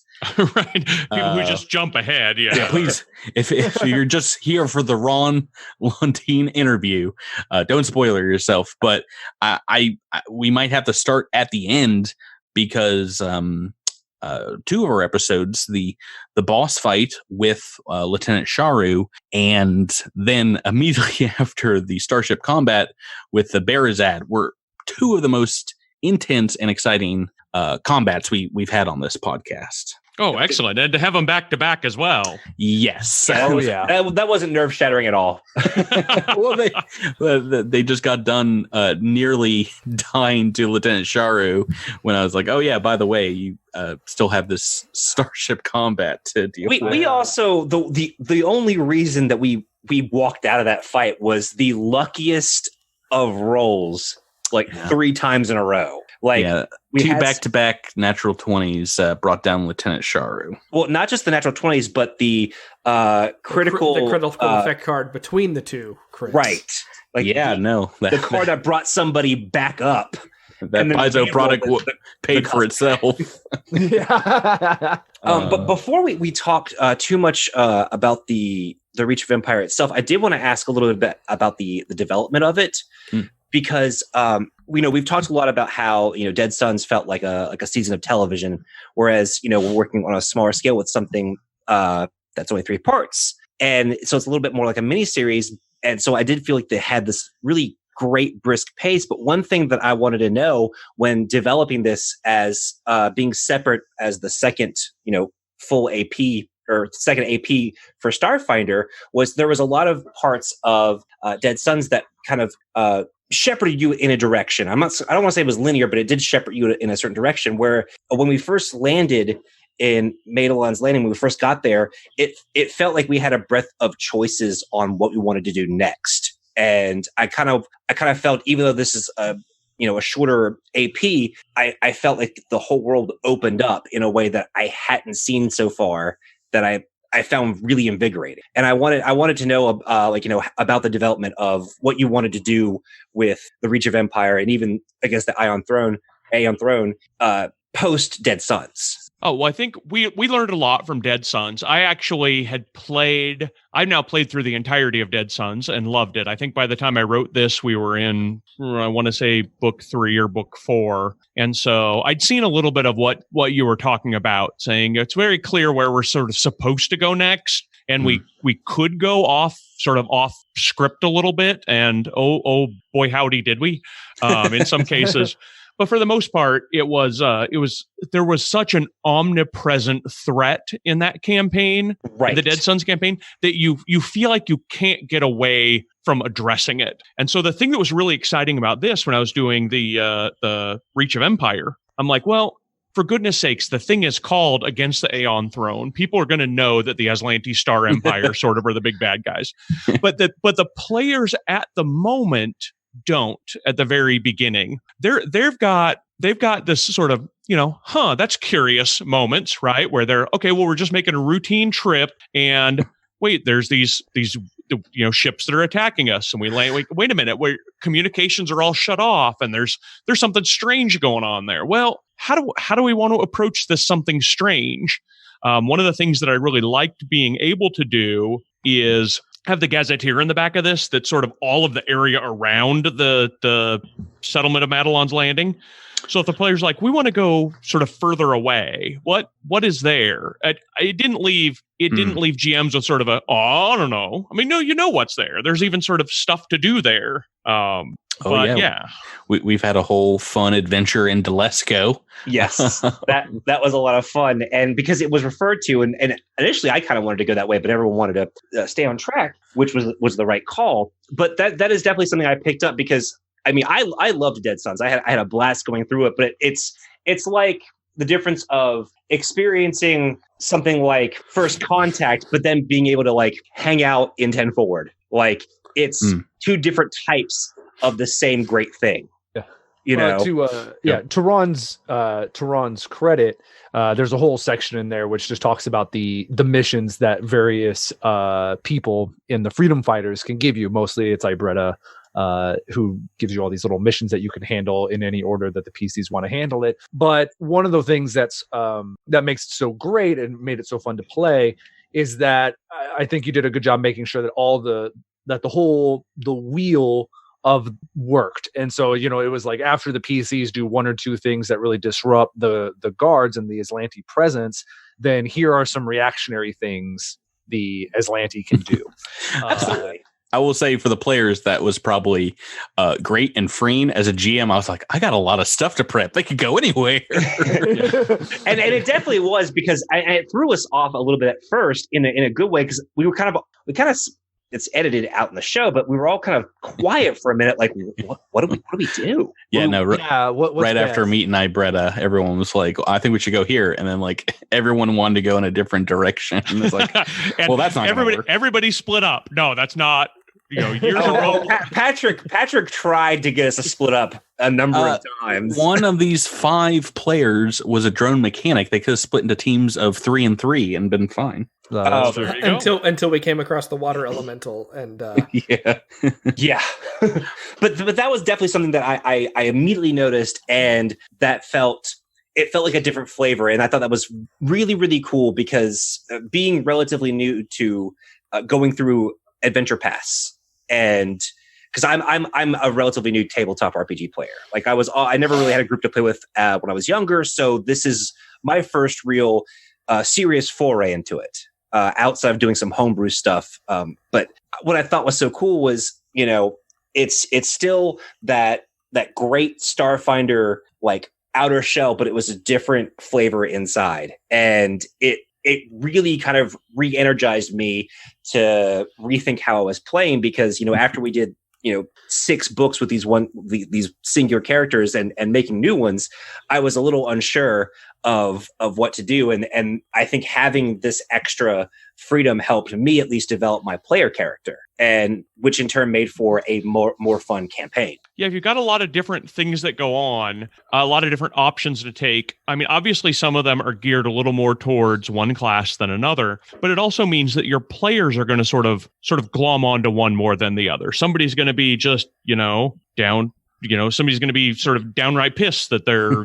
right. People who just jump ahead. Yeah. Please. If you're just here for the Ron Lundeen interview, don't spoil it yourself, but we might have to start at the end because, two of our episodes, the boss fight with Lieutenant Sharu, and then immediately after the Starship Combat with the Barazad, were two of the most intense and exciting combats we've had on this podcast. Oh, excellent. And to have them back to back as well. Yes. Oh, yeah. That wasn't nerve shattering at all. Well, they just got done nearly dying to Lieutenant Sharu when I was like, oh, yeah, by the way, you still have this Starship Combat to deal with. We also, the only reason that we walked out of that fight was the luckiest of rolls, 3 times in a row. Two back-to-back natural 20s brought down Lieutenant Sharu. Well, not just the natural 20s, but the critical effect card between the two crits. Right. The card that brought somebody back up. That Paizo product paid for itself. But before we talked too much about the Reach of Empire itself, I did want to ask a little bit about the development of it. Because we've talked a lot about how Dead Sons felt like a season of television, whereas we're working on a smaller scale with something that's only 3 parts, and so it's a little bit more like a mini series. And so I did feel like they had this really great brisk pace. But one thing that I wanted to know when developing this as being separate as the second full AP or second AP for Starfinder was there was a lot of parts of Dead Sons that kind of shepherded you in a direction. I don't want to say it was linear, but it did shepherd you in a certain direction where when we first landed in Madelon's Landing, when we first got there, it felt like we had a breadth of choices on what we wanted to do next. And I kind of felt, even though this is a shorter AP, I felt like the whole world opened up in a way that I hadn't seen so far that I found really invigorating. And I wanted to know about the development of what you wanted to do with the Reach of Empire and even Against the Aeon Throne post Dead Sons. Oh, well, I think we learned a lot from Dead Sons. I've now played through the entirety of Dead Sons and loved it. I think by the time I wrote this, we were in, I want to say book 3 or book 4. And so I'd seen a little bit of what you were talking about, saying it's very clear where we're sort of supposed to go next. And we could go off script a little bit. And oh boy, howdy, did we, in some cases. But for the most part, there was such an omnipresent threat in that campaign, right, the Dead Sons campaign, that you feel like you can't get away from addressing it. And so the thing that was really exciting about this when I was doing the Reach of Empire, I'm like, well, for goodness sakes, the thing is called Against the Aeon Throne. People are going to know that the Aslanti Star Empire sort of are the big bad guys. But the players at the moment don't at the very beginning. They've got this sort of, that's curious moments, right? Where they're, okay, well, we're just making a routine trip and wait, there's these ships that are attacking us, and we land. Wait a minute, where communications are all shut off, and there's something strange going on there. Well, how do we want to approach this something strange? One of the things that I really liked being able to do is have the gazetteer in the back of this. That's sort of all of the area around the settlement of Madelon's Landing. So if the player's like, we want to go sort of further away, what is there? It didn't leave GMs with sort of I don't know. I mean, no, you know what's there. There's even sort of stuff to do there. We've had a whole fun adventure in Delesco. Yes, that was a lot of fun, and because it was referred to, and initially I kind of wanted to go that way, but everyone wanted to stay on track, which was the right call. But that is definitely something I picked up because. I mean, I loved Dead Sons. I had a blast going through it, but it's like the difference of experiencing something like First Contact, but then being able to like hang out in 10 Forward. Like it's two different types of the same great thing. Yeah. To Ron's credit, there's a whole section in there which just talks about the missions that various people in the Freedom Fighters can give you. Mostly it's Ibretta. Who gives you all these little missions that you can handle in any order that the PCs want to handle it. But one of the things that makes it so great and made it so fun to play is that I think you did a good job making sure that the wheel of worked. And so, it was like after the PCs do one or two things that really disrupt the guards and the Aslanti presence, then here are some reactionary things the Aslanti can do. Absolutely. I will say for the players, that was probably great and freeing. As a GM, I was like, I got a lot of stuff to prep. They could go anywhere. and it definitely was because it threw us off a little bit at first in a good way because we kind of it's edited out in the show, but we were all kind of quiet for a minute. Like, what do we do? Yeah, right after meeting Ibretta, everyone was like, I think we should go here. And then like everyone wanted to go in a different direction. And it's like, well, that's not everybody split up. No, that's not. Years ago. Patrick tried to get us to split up a number of times. One of these 5 players was a drone mechanic. They could have split into teams of 3 and 3 and been fine. There you go. Until we came across the water elemental and yeah. but that was definitely something that I immediately noticed, and that felt like a different flavor, and I thought that was really, really cool because being relatively new to going through Adventure Pass. And because I'm a relatively new tabletop RPG player, like I never really had a group to play with when I was younger, so this is my first real serious foray into it. Outside of doing some homebrew stuff, but what I thought was so cool was it's still that great Starfinder like outer shell, but it was a different flavor inside, and it really kind of re-energized me to rethink how I was playing because, after we did, 6 books with these singular characters and making new ones, I was a little unsure of what to do. And I think having this extra freedom helped me at least develop my player character, and which in turn made for a more fun campaign. Yeah, if you've got a lot of different things that go on, a lot of different options to take. I mean, obviously some of them are geared a little more towards one class than another, but it also means that your players are going to sort of glom onto one more than the other. Somebody's going to be just, down. Somebody's going to be sort of downright pissed that they're,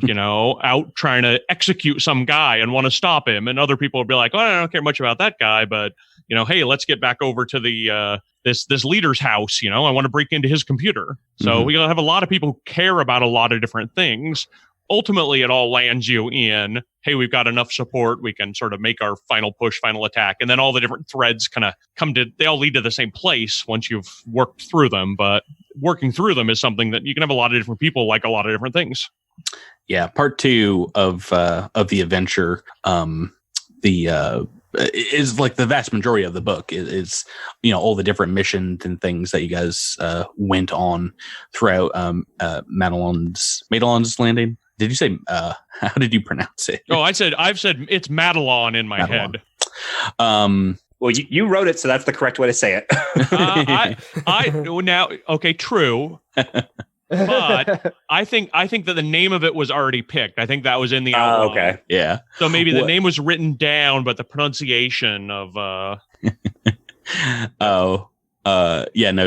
out trying to execute some guy and want to stop him. And other people will be like, oh, I don't care much about that guy, but, hey, let's get back over to the this leader's house. I want to break into his computer. So we have a lot of people who care about a lot of different things. Ultimately, it all lands you in, hey, we've got enough support. We can sort of make our final push, final attack. And then all the different threads kind of they all lead to the same place once you've worked through them. But working through them is something that you can have a lot of different people like a lot of different things. Yeah. Part 2 of the adventure, is like the vast majority of the book is all the different missions and things that you guys went on throughout Madelon's Landing. Did you say? How did you pronounce it? Oh, I've said it's Madelon in my head. Well, you wrote it, so that's the correct way to say it. True. But I think that the name of it was already picked. I think that was in the outline. Okay. Yeah. So maybe the name was written down, but the pronunciation of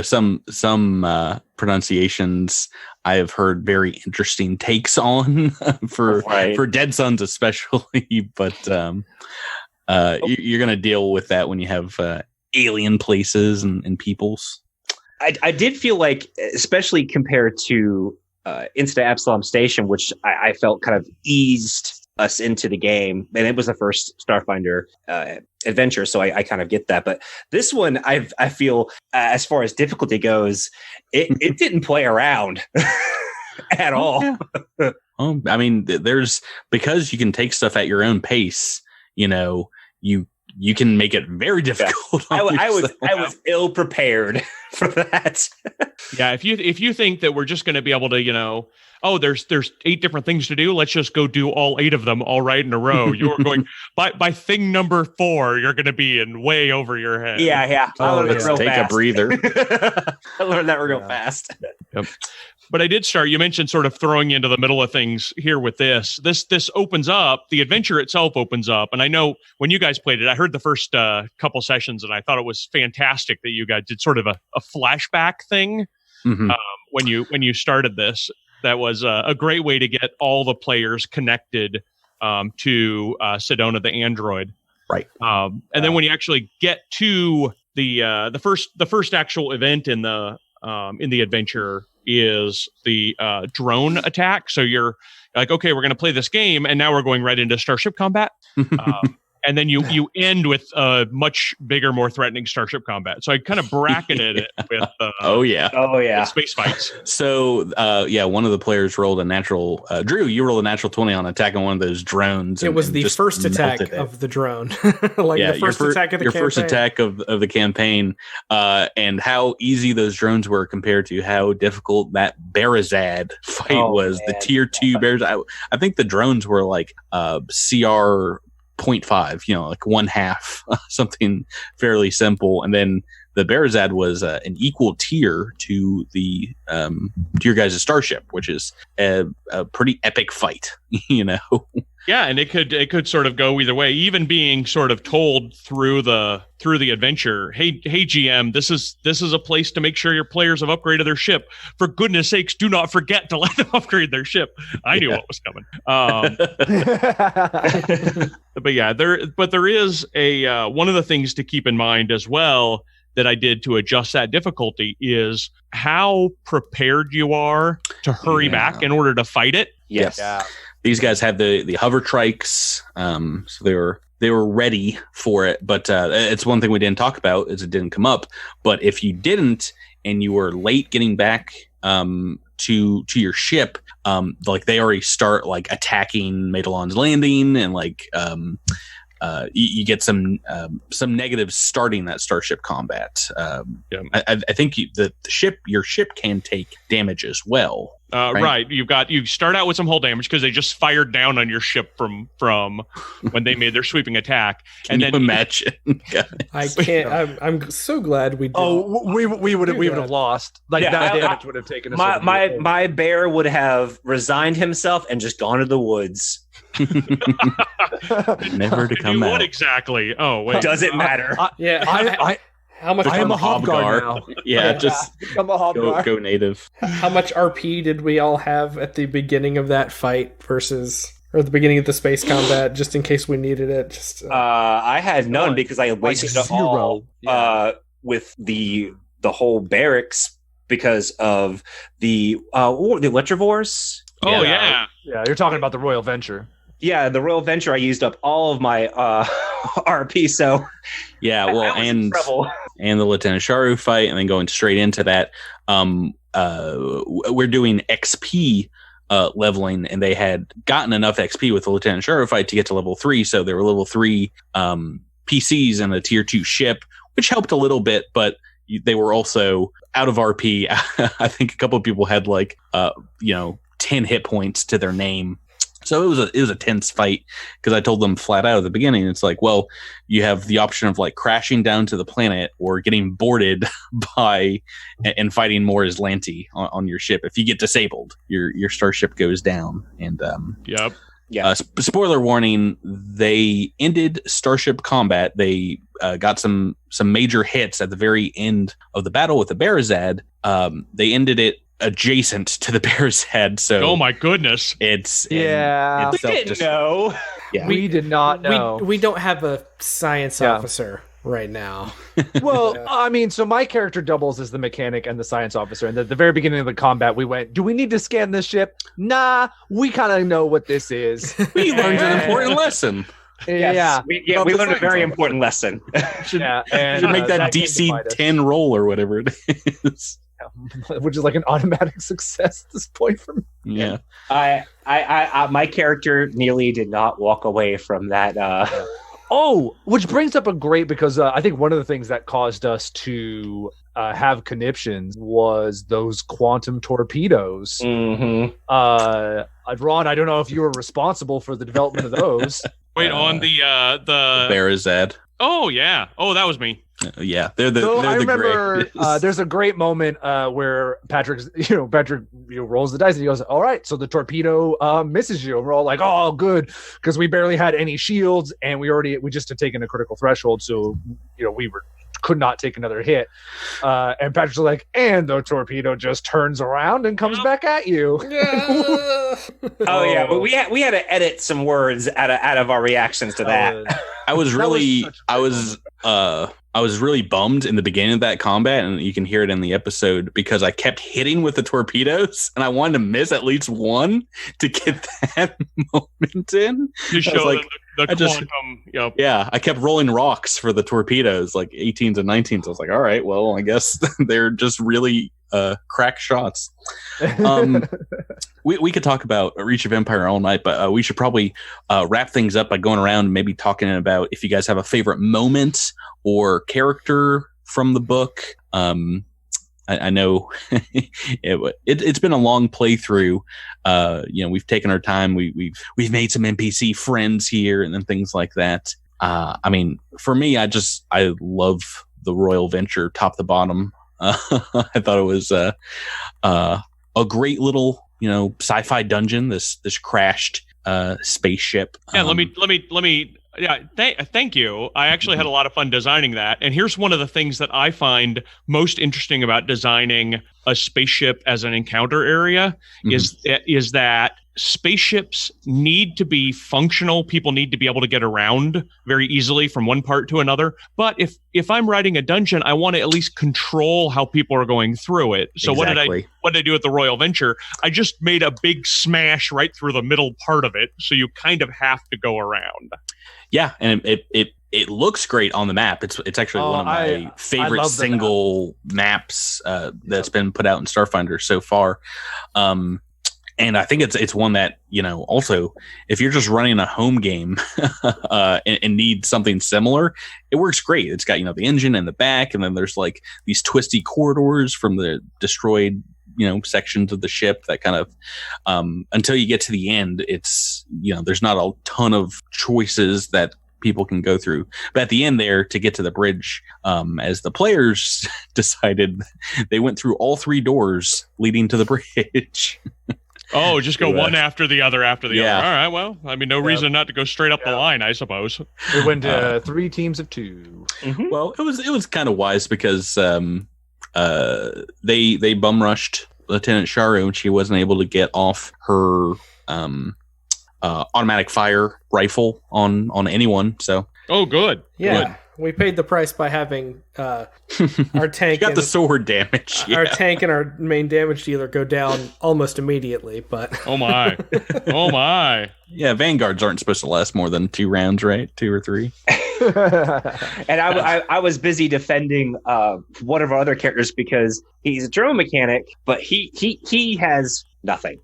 some pronunciations I have heard very interesting takes on for Dead Sons especially, but you're going to deal with that when you have alien places and peoples. I did feel like, especially compared to Insta Absalom Station, which I felt kind of eased us into the game, and it was the first Starfinder adventure, so I kind of get that. But this one, I feel, as far as difficulty goes, it didn't play around at all. Yeah. I mean, because you can take stuff at your own pace. You can make it very difficult. Yeah. I was ill prepared for that. Yeah, if you think that we're just going to be able to, there's 8 different things to do, let's just go do all 8 of them all right in a row. You're going by thing number 4, you're going to be in way over your head. Yeah. Let's take a breather. I learned that real fast. Yep. But I did start. You mentioned sort of throwing into the middle of things here with this. This opens up. The adventure itself opens up, and I know when you guys played it, I heard the first couple sessions, and I thought it was fantastic that you guys did sort of a flashback thing when you started this. That was a great way to get all the players connected to Sedona, the android. Right. And then when you actually get to the first actual event in the adventure is the drone attack. So you're like, okay, we're going to play this game, and now we're going right into Starship Combat. And then you end with a much bigger, more threatening Starship Combat. So I kind of bracketed it with space fights. So one of the players rolled a natural. Drew, you rolled a natural 20 on attacking one of those drones. It was the first attack of the drone. Your first attack of the campaign, and how easy those drones were compared to how difficult that Barazad fight was. The tier 2 Barazad. I think the drones were like CR 0.5, like 1/2, something fairly simple. And then the Barazad was an equal tier to the to your guys' starship, which is a pretty epic fight, Yeah, and it could sort of go either way. Even being sort of told through the adventure, hey GM, this is a place to make sure your players have upgraded their ship. For goodness sakes, do not forget to let them upgrade their ship. I knew what was coming. But yeah, there is a one of the things to keep in mind as well that I did to adjust that difficulty is how prepared you are to hurry back in order to fight it. Yes. Yeah. These guys had the hover trikes, so they were ready for it. But it's one thing we didn't talk about is it didn't come up. But if you didn't and you were late getting back to your ship, like they already start like attacking Madelon's Landing, and like you get some negatives starting that Starship Combat. I think your ship can take damage as well. Right. You start out with some hull damage because they just fired down on your ship from when they made their sweeping attack. Can you imagine? I can't. I'm so glad we did. Oh, we would have lost. Like that damage would have taken us. My bear would have resigned himself and just gone to the woods. Never to come out. What exactly? Oh wait, does it matter? How much? I am a hobguard now. Yeah, just become a hobguard. Go native. How much RP did we all have at the beginning of that fight or the beginning of the space combat, just in case we needed it? I had none because I wasted it all with the whole barracks because of the Electrovores. Oh yeah, you're talking about the Royal Venture. Yeah, the Royal Venture. I used up all of my RP. So yeah, well, and the Lieutenant Sharu fight, and then going straight into that, we're doing XP leveling, and they had gotten enough XP with the Lieutenant Sharu fight to get to level 3. So there were level 3 PCs and a tier 2 ship, which helped a little bit, but they were also out of RP. I think a couple of people had like 10 hit points to their name. So it was a tense fight because I told them flat out at the beginning. It's like, well, you have the option of like crashing down to the planet or getting boarded by and fighting more Aslanti on your ship. If you get disabled, your starship goes down. And Yep. Yeah. Spoiler warning: they ended Starship Combat. They got some major hits at the very end of the battle with the Barazad. They ended it adjacent to the Bear's Head. So, oh my goodness, it's we didn't know. Yeah, we did not know. We don't have a science officer right now. Well, I mean, so my character doubles as the mechanic and the science officer. And at the very beginning of the combat, we went, "Do we need to scan this ship?" Nah, we kind of know what this is. We learned an important lesson. Yeah, we learned a very important lesson. Should make that DC 10 roll or whatever it is. Which is like an automatic success at this point for me. Yeah. I my character nearly did not walk away from that. Oh, which brings up a great, because I think one of the things that caused us to have conniptions was those quantum torpedoes. Mm-hmm. Ron, I don't know if you were responsible for the development of those. Wait, on the Barazad. Oh yeah. Oh, that was me. Yeah, they're the. So they're I the remember greatest. there's a great moment where Patrick rolls the dice and he goes, "All right, so the torpedo misses you." And we're all like, "Oh, good," because we barely had any shields and we just had taken a critical threshold, so we could not take another hit. And Patrick's like, "And the torpedo just turns around and comes back at you." Oh yeah, but we had to edit some words out of our reactions to that. I was really bummed in the beginning of that combat, and you can hear it in the episode, because I kept hitting with the torpedoes and I wanted to miss at least one to get that moment in. To show the quantum. Yep. Yeah, I kept rolling rocks for the torpedoes, like 18s and 19s. I was like, all right, well, I guess they're just really crack shots. We could talk about Reach of Empire all night, but we should probably wrap things up by going around and maybe talking about if you guys have a favorite moment or character from the book. I know it's been a long playthrough. We've taken our time. We've made some NPC friends here and then things like that. I mean, for me, I love the Royal Venture top to bottom. I thought it was a great little sci-fi dungeon. This crashed spaceship. Yeah, let me. Yeah, thank you. I actually had a lot of fun designing that. And here's one of the things that I find most interesting about designing a spaceship as an encounter area is that spaceships need to be functional. People need to be able to get around very easily from one part to another. But if I'm writing a dungeon, I want to at least control how people are going through it. So exactly. what did I do at the Royal Venture? I just made a big smash right through the middle part of it. So you kind of have to go around. Yeah, and it looks great on the map. It's actually one of my favorite single maps that's been put out in Starfinder so far. And I think it's one that, also, if you're just running a home game and need something similar, it works great. It's got, the engine in the back, and then there's like these twisty corridors from the destroyed, sections of the ship that kind of, until you get to the end, it's, there's not a ton of choices that people can go through. But at the end there, to get to the bridge, as the players decided, they went through all three doors leading to the bridge. Oh, just go one after the other after the other. All right, well, I mean, no reason not to go straight up the line, I suppose. We went to 3 teams of 2. Mm-hmm. Well, it was kind of wise because they bum rushed Lieutenant Sharu, and she wasn't able to get off her automatic fire rifle on anyone. So good. Yeah. Good. We paid the price by having our tank. got the sword damage. Our tank and our main damage dealer go down almost immediately. But oh my. Yeah, Vanguards aren't supposed to last more than 2 rounds, right? 2 or 3. And I was busy defending one of our other characters because he's a drone mechanic, but he has nothing.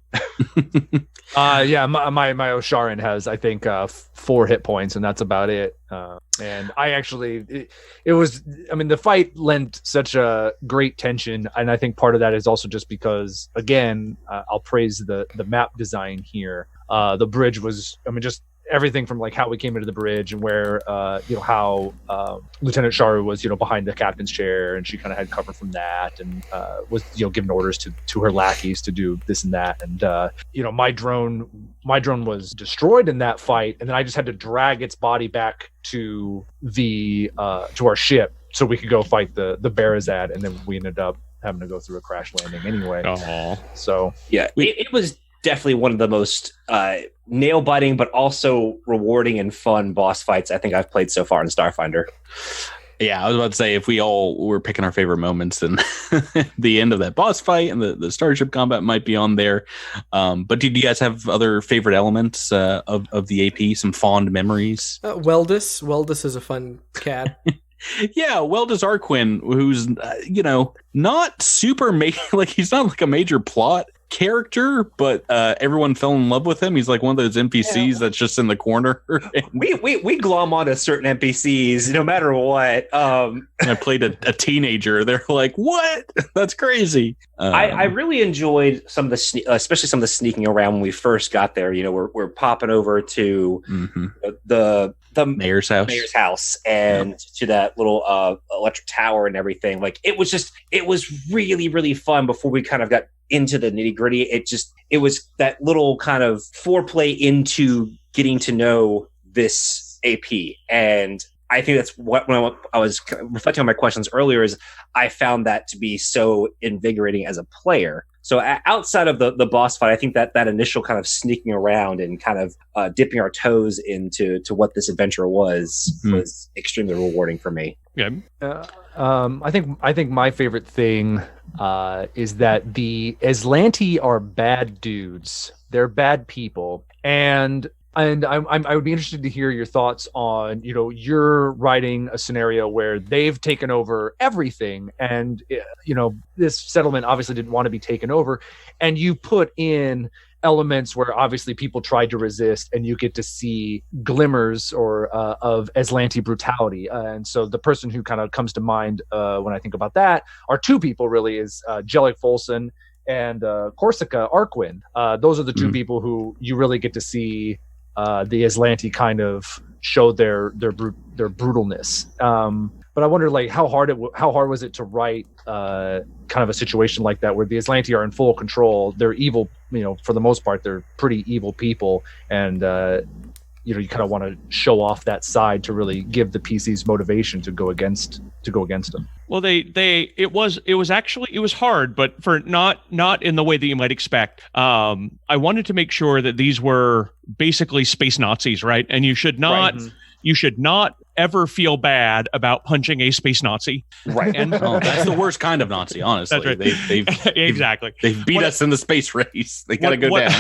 Yeah, my Osharan has, I think, 4 hit points, and that's about it. And I actually, it was, I mean, the fight lent such a great tension, and I think part of that is also just because, again, I'll praise the map design here. The bridge was, I mean, just everything from like how we came into the bridge and where how Lieutenant Sharu was behind the captain's chair, and she kind of had cover from that, and was giving orders to her lackeys to do this and that, and my drone was destroyed in that fight, and then I just had to drag its body back to the to our ship so we could go fight the Barazad, and then we ended up having to go through a crash landing anyway. Aww. So yeah, it was definitely one of the most nail biting but also rewarding and fun boss fights I think I've played so far in Starfinder. Yeah, I was about to say, if we all were picking our favorite moments, then the end of that boss fight and the Starship Combat might be on there. But do you guys have other favorite elements of the AP, some fond memories? Weldis is a fun cat. Yeah, Weldis Arquin, who's not super like he's not like a major plot character, but everyone fell in love with him. He's like one of those NPCs that's just in the corner. we glom on to certain NPCs no matter what. I played a teenager. They're like, "What? That's crazy." I really enjoyed some of the especially some of the sneaking around when we first got there. We're popping over to the mayor's house and to that little electric tower and everything. Like it was really, really fun before we kind of got into the nitty gritty. It was that little kind of foreplay into getting to know this AP. And I think that's what, when I was reflecting on my questions earlier, is I found that to be so invigorating as a player. So outside of the boss fight, I think that initial kind of sneaking around and kind of dipping our toes into what this adventure was extremely rewarding for me. Yeah. I think my favorite thing is that the Aslanti are bad dudes. They're bad people, and I would be interested to hear your thoughts on, you're writing a scenario where they've taken over everything, and this settlement obviously didn't want to be taken over, and you put in elements where obviously people tried to resist, and you get to see glimmers of Aslanti brutality. And so the person who kind of comes to mind when I think about that are 2 people really, is Jellic Folson and Corsica Arquin. Those are the 2 people who you really get to see the Aslanti kind of show their brutalness. But I wonder, like, how hard was it to write kind of a situation like that where the Aslanti are in full control? They're evil, for the most part, they're pretty evil people, and you kind of want to show off that side to really give the PCs motivation to go against them. Well, it was hard, but for not in the way that you might expect. I wanted to make sure that these were basically space Nazis, right? And you should not. Right. You should not ever feel bad about punching a space Nazi. Right. And that's the worst kind of Nazi, honestly. That's right. Exactly. They've beat us in the space race. They got to go down.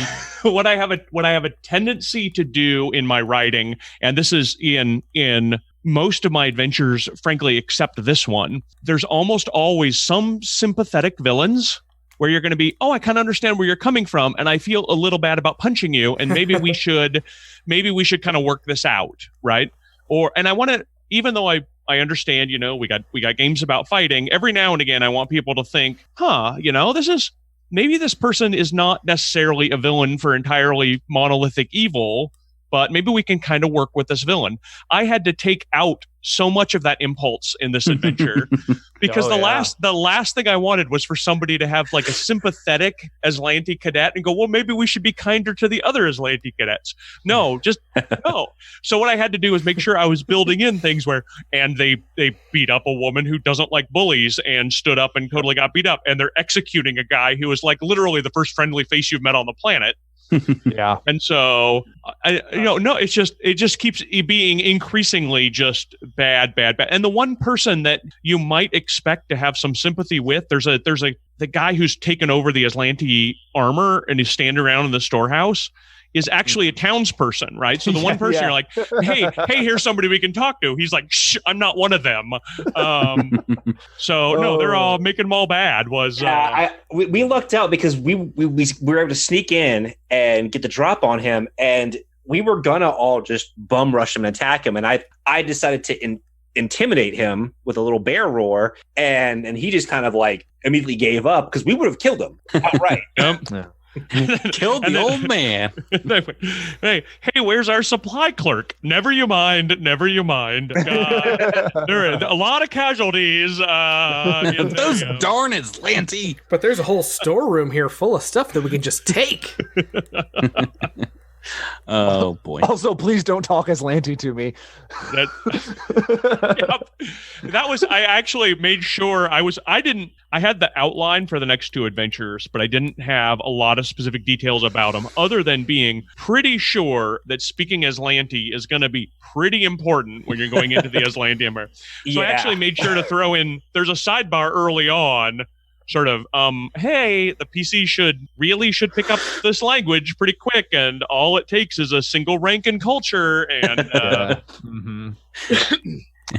What I have a tendency to do in my writing, and this is in most of my adventures, frankly, except this one, there's almost always some sympathetic villains where you're going to be, I kind of understand where you're coming from, and I feel a little bad about punching you, and maybe we should kind of work this out, right? And I want to, even though I understand, we got games about fighting, every now and again I want people to think, maybe this person is not necessarily a villain for entirely monolithic evil, but maybe we can kind of work with this villain. I had to take out so much of that impulse in this adventure because the last thing I wanted was for somebody to have like a sympathetic Aslanti cadet and go, well, maybe we should be kinder to the other Aslanti cadets. No. So what I had to do was make sure I was building in things where, and they beat up a woman who doesn't like bullies and stood up and totally got beat up, and they're executing a guy who is like literally the first friendly face you've met on the planet. Yeah. And so it just keeps being increasingly just bad. And the one person that you might expect to have some sympathy with, there's the guy who's taken over the Aslanti armor and he's standing around in the storehouse. is actually a townsperson, right? So the one person you're like, hey, here's somebody we can talk to. He's like, shh, I'm not one of them. No, they're all making them all bad. We lucked out because we were able to sneak in and get the drop on him, and we were gonna all just bum rush him and attack him, and I decided to intimidate him with a little bear roar, and he just kind of like immediately gave up because we would have killed him outright. Killed the old man. hey, where's our supply clerk? Never you mind. There are a lot of casualties. Those darn Aslanti. But there's a whole storeroom here full of stuff that we can just take. Oh boy. Also, please don't talk Aslanti to me. That was, I actually made sure I had the outline for the next two adventures, but I didn't have a lot of specific details about them other than being pretty sure that speaking Aslanti is going to be pretty important when you're going into the Aslanti Empire. So I actually made sure to throw in, there's a sidebar early on, sort of, hey, the PC should pick up this language pretty quick, and all it takes is a single rank in culture, and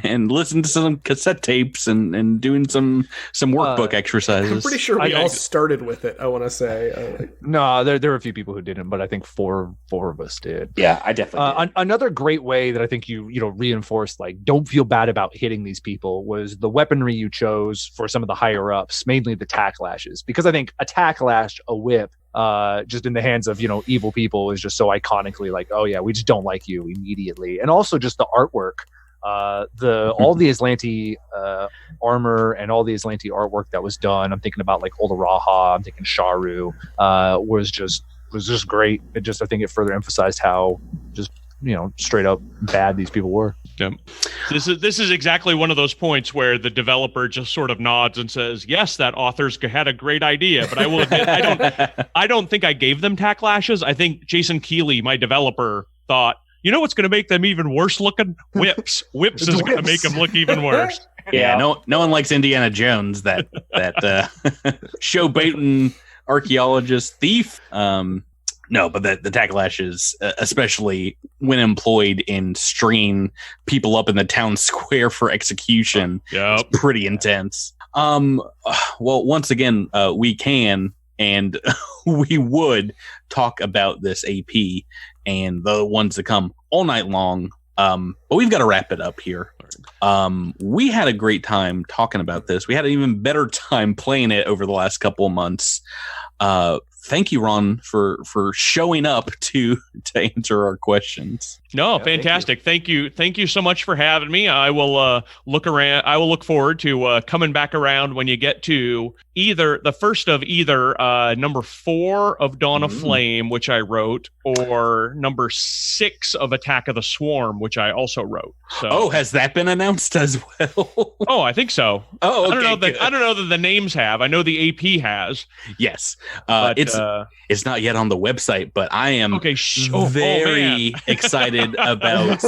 and listen to some cassette tapes and doing some workbook exercises. I'm pretty sure we all started with it, I want to say. No, there were a few people who didn't, but I think four of us did. Yeah, I definitely did. Another great way that I think you reinforced, like, don't feel bad about hitting these people, was the weaponry you chose for some of the higher ups, mainly the tack lashes, because I think a tack lash, a whip, just in the hands of evil people is just so iconically like, oh yeah, we just don't like you immediately. And also just the artwork. All the Aslanti armor and all the Aslanti artwork that was done. I'm thinking about like Olaraha. I'm thinking Sharu. Was just great. It just, I think it further emphasized how just straight up bad these people were. Yep. This is exactly one of those points where the developer just sort of nods and says, "Yes, that author's had a great idea," but I will admit, I don't think I gave them tack lashes. I think Jason Keeley, my developer, thought, you know what's going to make them even worse looking? Whips. Whips is going to make them look even worse. Yeah, no one likes Indiana Jones, that showboating archaeologist thief. No, but the tack lashes, especially when employed in stringing people up in the town square for execution, is pretty intense. Well, once again, we can and we would talk about this AP and the ones that come all night long. But we've got to wrap it up here. We had a great time talking about this. We had an even better time playing it over the last couple of months. Thank you, Ron, for showing up to answer our questions. No, fantastic. Thank you so much for having me. I will look forward to coming back around when you get to either the first of number 4 of Dawn of Flame, which I wrote, or number 6 of Attack of the Swarm, which I also wrote. So, has that been announced as well? Oh, I think so. Oh, okay, I don't know that the names have. I know the AP has. Yes, it's not yet on the website, but I am very excited about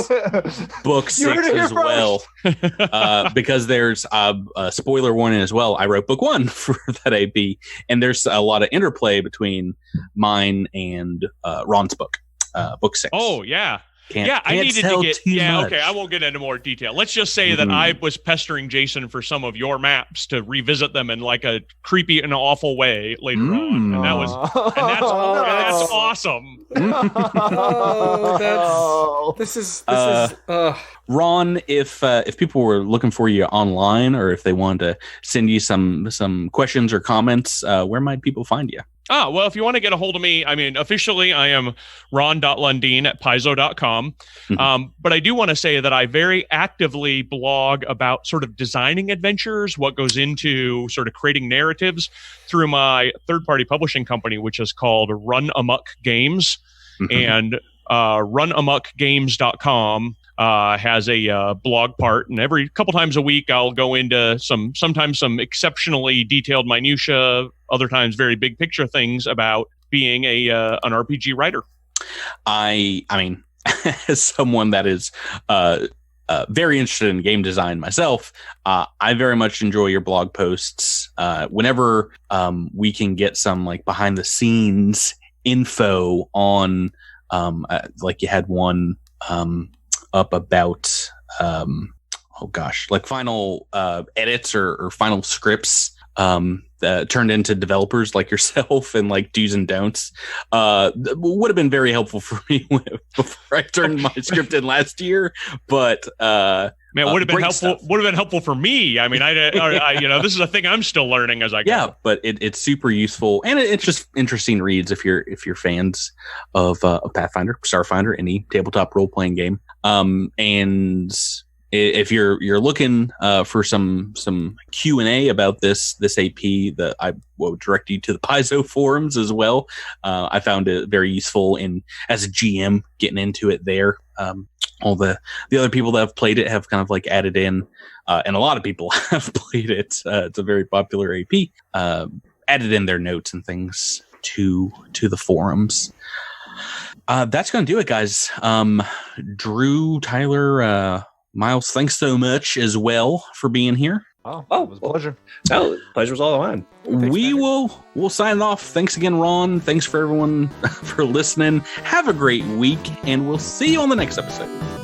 book 6 as well, because there's a spoiler warning as well. I wrote book 1 for that AP, and there's a lot of interplay between mine and Ron's book 6. Oh yeah. I needed to get much. Okay, I won't get into more detail. Let's just say that I was pestering Jason for some of your maps to revisit them in like a creepy and awful way later on, and that's awesome. This is Ron, if people were looking for you online, or if they wanted to send you some questions or comments, where might people find you? Well, if you want to get a hold of me, I mean, officially I am ron.lundeen@paizo.com. But I do want to say that I very actively blog about sort of designing adventures, what goes into sort of creating narratives through my third-party publishing company, which is called Run Amok Games. And runamokgames.com has a blog part, and every couple times a week I'll go into sometimes some exceptionally detailed minutia, other times very big picture things about being an RPG writer. I mean, as someone that is very interested in game design myself, I very much enjoy your blog posts. Whenever we can get some like behind the scenes info on Like you had one up about like final edits or final scripts turned into developers like yourself and like do's and don'ts. Would have been very helpful for me before I turned my script in last year, but man, would have been helpful. Stuff. Would have been helpful for me. I mean, I this is a thing I'm still learning as I go. Yeah, but it's super useful, and it's just interesting reads if you're fans of Pathfinder, Starfinder, any tabletop role playing game. And if you're looking for some Q&A about this AP, that I will direct you to the Paizo forums as well. I found it very useful in as a GM getting into it there. All the other people that have played it have kind of like added in, and a lot of people have played it. It's a very popular AP. Added in their notes and things to the forums. That's going to do it, guys. Drew, Tyler, Miles, thanks so much as well for being here. Oh, it was a pleasure. Oh, pleasure was all mine. We'll sign off. Thanks again, Ron. Thanks for everyone for listening. Have a great week, and we'll see you on the next episode.